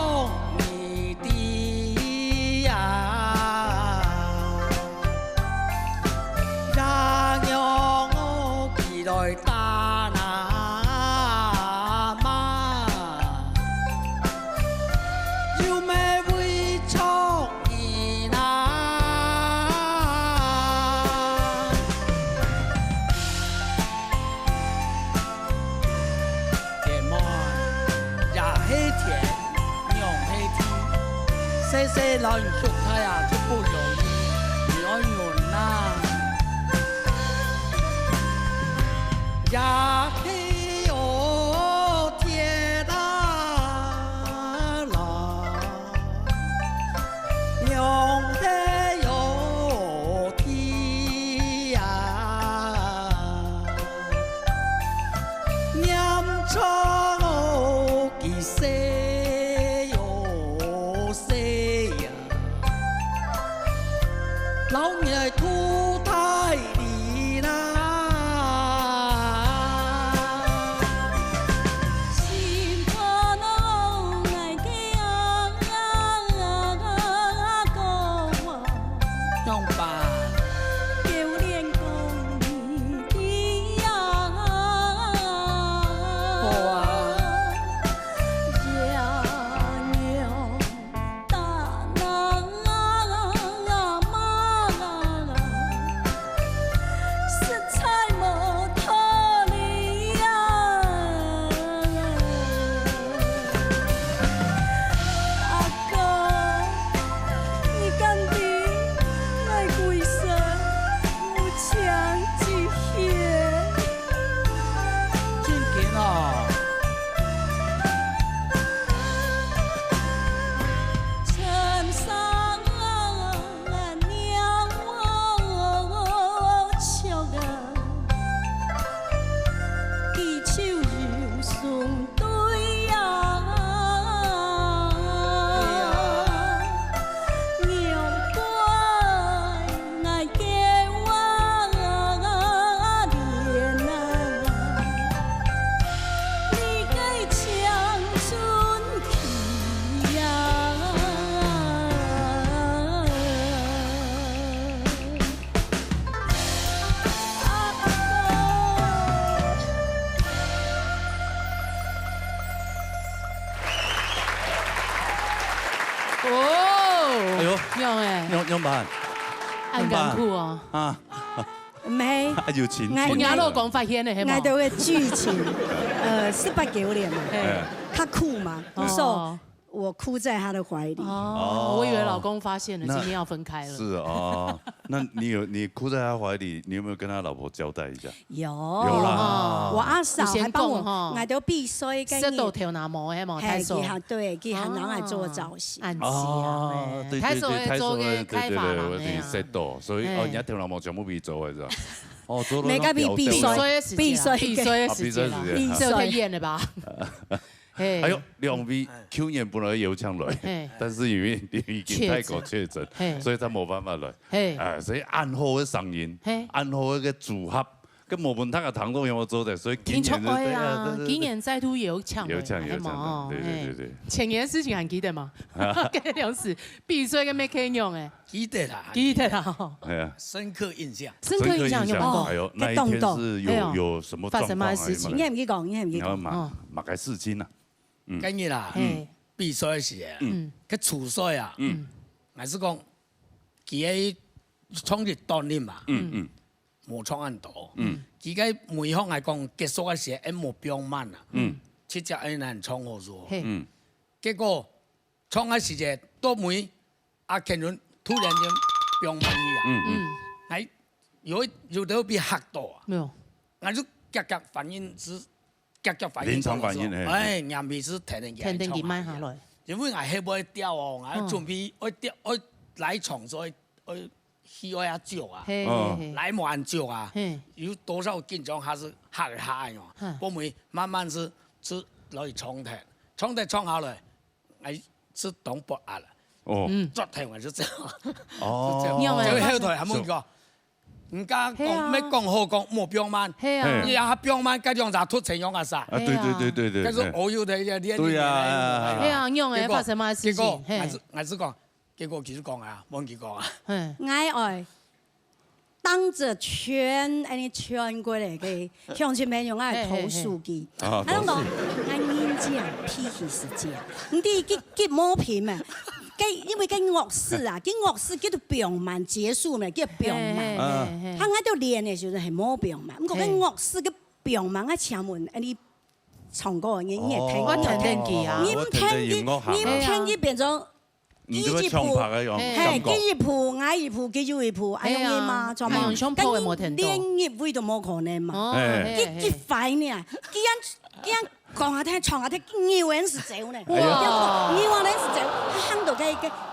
你的呀，让我期待大那嘛，有没会唱你那？天嘛呀黑天，娘黑天，细细人熟他呀就不容易，你要忍呐。呀嘿哟天啊啦，娘嘿哟天呀，念唱我的西哟西呀，老年土台里啦。用办？按干酷哦。啊。没。啊有情绪。我牙肉讲发现的，爱到个剧情，18九年嘛，他哭嘛，说我哭在他的怀里。哦，我以为老公发现了，今天要分开了。是哦，那你哭在他怀里，你有没有跟他老婆交代一下？有啦。我阿嫂还帮我爱到必须跟你。头跳拿毛的嘛，太瘦。对，给喊人来做造型。哦，对对对，太瘦了，对对对，我是舌头，所以人家跳拿毛全部必做的是吧？哦，做每个必须的时间，必须要演的吧？哎呦，2位去年本来有抢来，但是因为已经泰国确诊，所以他冇辦法來。哎，所以暗號嘅聲音，暗號嘅組合，跟冇問他嘅堂都有冇做的，所以今年再度有搶，有搶，對。前年事情還記得嗎？跟兩時必須嘅咩可以用誒？記得啦，係啊，深刻印象，有冇？還有那一天是有什麼狀況？事情？你係唔記講？你係唔記講？馬該事情啊！跟住啦，比賽時啊，佢處賽啊，還是講佢喺創日鍛鍊嘛，冇創很多，佢喺每項係講結束嘅時候，冇變慢啊，7隻喺難創好咗，結果創嘅時候都每阿乾倫突然間變慢啲啊，係有得被嚇到啊，我就急反應之。臨場反應誒，哎，眼皮是停佢慢下來，因為我係冇掉哦，我準備我來場所我去我一照啊，來冇照啊，有多少緊張還是嚇嘛，後面慢慢是來衝台下來，係是當搏壓啦，作台我就這樣，哦，就後台係冇個。唔敢讲，要讲好讲，莫表慢。系啊，你啊表慢，该用啥突成用啊啥？啊，对。该说我有的练。对啊。系啊，用诶发生乜事情？我是讲，结果其实讲啊，冇人讲啊。爱当着全国嚟嘅乡亲朋友爱投诉机，我讲我演讲脾气是这样，唔啲佢冇品啊。因为跟乐事啊，跟乐事叫做表慢结束嘛，叫表慢。他喺度练嘅时候係冇表慢，唔過跟樂事嘅表慢喺前門，你唱歌你也聽，我聽得見啊，你唔聽佢變咗。你都會唱拍嘅樣，係幾一鋪，嗌一鋪，幾就一鋪，係咁嘛，做嘛？跟練業會都冇可能嘛，幾快呢？幾樣講下聽，唱下聽，nhiều人是走呢，nhiều人是走，喊到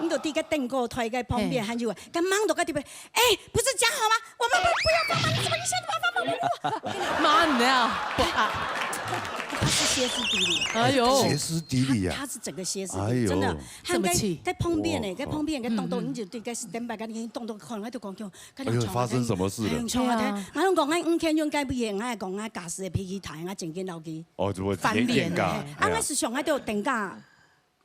你到啲個燈哥台嘅旁邊喊住話，咁忙到個地方，哎，不是講好嗎？我們不要放慢，你怎麼一下子把放慢？慢了，他是歇斯底里，哎呦，歇斯底里啊！他是整個歇斯底里，真的，這麼氣，在旁邊呢，在旁邊嘅動動，你就對個 standby 嗰啲動動，可能喺度講叫，哎呦，發生什麼事了？唱下聽，我想講，我5天用該不嘢，我係講我駕駛嘅脾氣大，我正經老機。哦，就會翻臉啊！我是上喺度定價，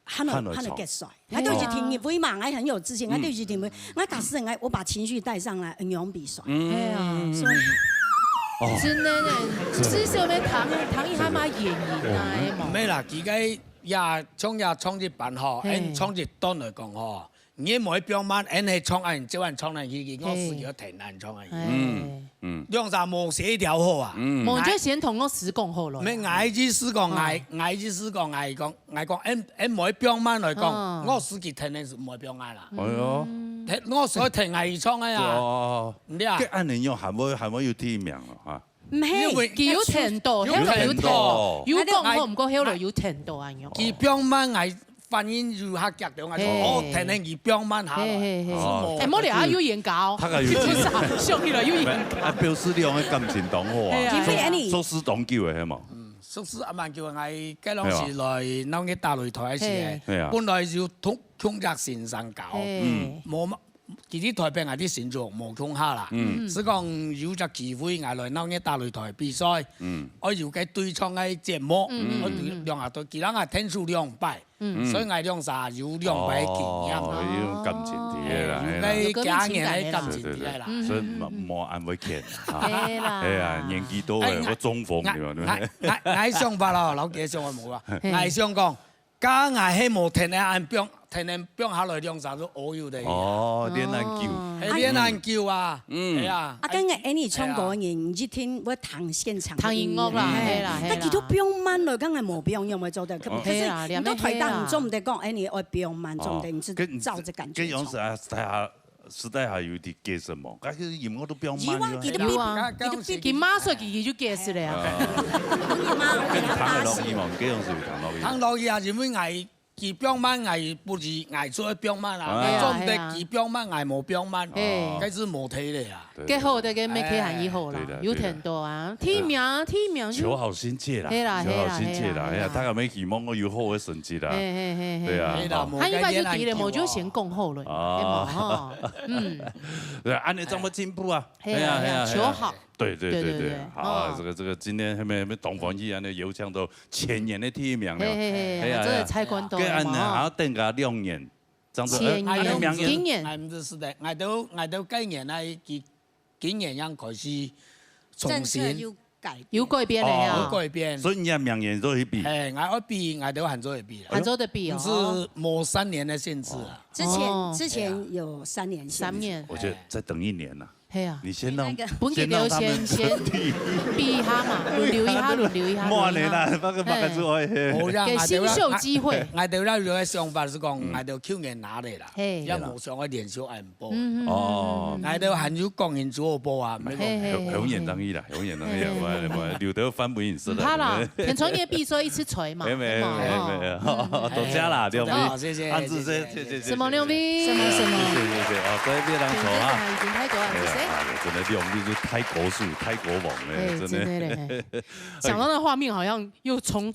喊嚟get衰，我都是聽業會嘛，我很有自信，我都是聽會，我駕駛我把情緒帶上來，恩勇比賽。所以。真的呢，至少要唐一下嘛演員啊，唔係啦，而家也創一辦吼，創一段來講吼，你唔可以表慢，係創人即係創人去，我自己挺難創人。用啥冇協調好啊？冇即係先同我施工好咯。咩嗌之施工嗌講，唔可以表慢來講，我自己聽係唔可以表慢啦。係啊。我所聽藝創嘅呀，唔啲啊。嘅按人用係咪要天命啊？唔係，有程度，有程度，有講好唔過，有嚟有程度啊樣。佢表慢藝反映住客腳到藝，我聽係佢表慢下。誒，冇理由有研究，上起來有研究。啊，表示你用嘅感情當好啊，作詩當叫嘅係嘛？作詩阿萬叫藝，嗰陣時來紐約大擂台嗰時，本來要空格線上搞，冇乜。其實台北藝啲選作冇空下啦，所以講有隻機會藝來紐約大擂台比賽，我要嘅對唱嘅節目，我兩下對，其他藝聽數200，所以藝兩下有200經驗。哦，有感情啲啦，你假嘅係感情啲啦，所以冇安慰佢。係啦，係啊，年紀多嘅我中風嘅。藝想法咯，老幾想我冇啊，藝想講。假藝希望聽你按表，聽你表下來兩首都我要的。哦，練難叫，係練難叫啊，係啊。啊，今日 Annie 唱歌嘅人，一天我彈現場。彈音樂啦，係啦。但佢都表慢來，梗係冇表用咪做得。可是你都台單唔做唔得講 Annie 愛表慢做得，唔是照着感覺。跟樣是時代下有啲技術嘛，但係音樂都比較慢咗。有啊，佢馬上佢就技術咧啊。跟唐樂儀嘛，幾樣事唐樂儀。唐樂儀啊，因為藝佢表慢，藝不是藝做表慢啦，做唔得佢表慢，藝冇表慢，嗰是冇睇咧啊。幾好的嘅咩企行以後啦，有程度啊，天命求好心切啦，求好心切啦，哎呀，大家咪希望我有好嘅成績啦，對啊。他應該就記得冇就先講好了，哦，對，按你怎麼進步啊？係啊，求好。對，好，這個今年係咪東方醫院的有獎到前年的第一名了，係啊，這個蔡冠東啊，還要等個2年，這樣子今年，係唔是的，捱到今年咧，今年ยัง開始重新有改變咧啊，有改變，所以你明年都去比，我比捱到杭州也比了，杭州的比哦，是冇3年的限制啊，之前有3年，我覺得再等1年啦。係啊，你先讓本期就先比一下嘛，輪流一下。冇你啦，不過做愛給新秀機會。我哋咧有個想法是講，我哋去年拿嚟啦，因冇上個連續按波。哦，我哋還有講人做波啊，永遠當一啦，永遠當一啦，留得翻本影視啦。好啦，田春葉必說一次錘嘛。沒，到家啦，兩位，謝謝。安子謝謝。什麼兩位？謝謝，哦，這邊讓坐啊。已經太多了。真的用力就太国术、太国王了，真的。想到那画面，好像又重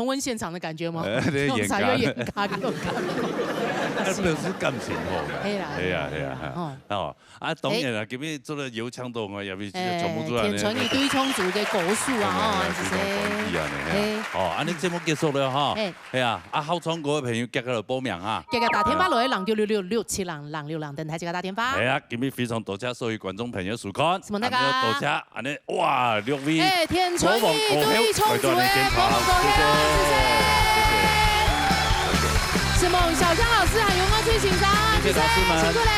温现场的感觉吗？演啥叫演咖？那表示感情哦。係啊。哦，當然啦，今日做咗有搶到我，入邊全部做田春義對衝組嘅果樹啊，安尼節目結束了哈。係啊，好唱歌嘅朋友，記得嚟報名啊。記得打電話落去096667人等待記得打電話。係啊，今日非常多謝所有觀眾朋友收看，多謝，安尼哇6位。田春義對衝組嘅國王恭喜。是夢小江老師還有我最欣賞，謝謝辛苦嘞！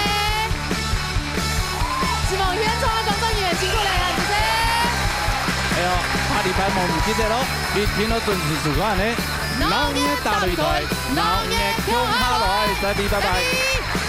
是夢原創嘅工作人員辛苦嘞，謝謝。哎呦，下禮拜冇唔記得咯，你聽到準時收看呢，老年大擂台，老年向下來，再見，拜拜。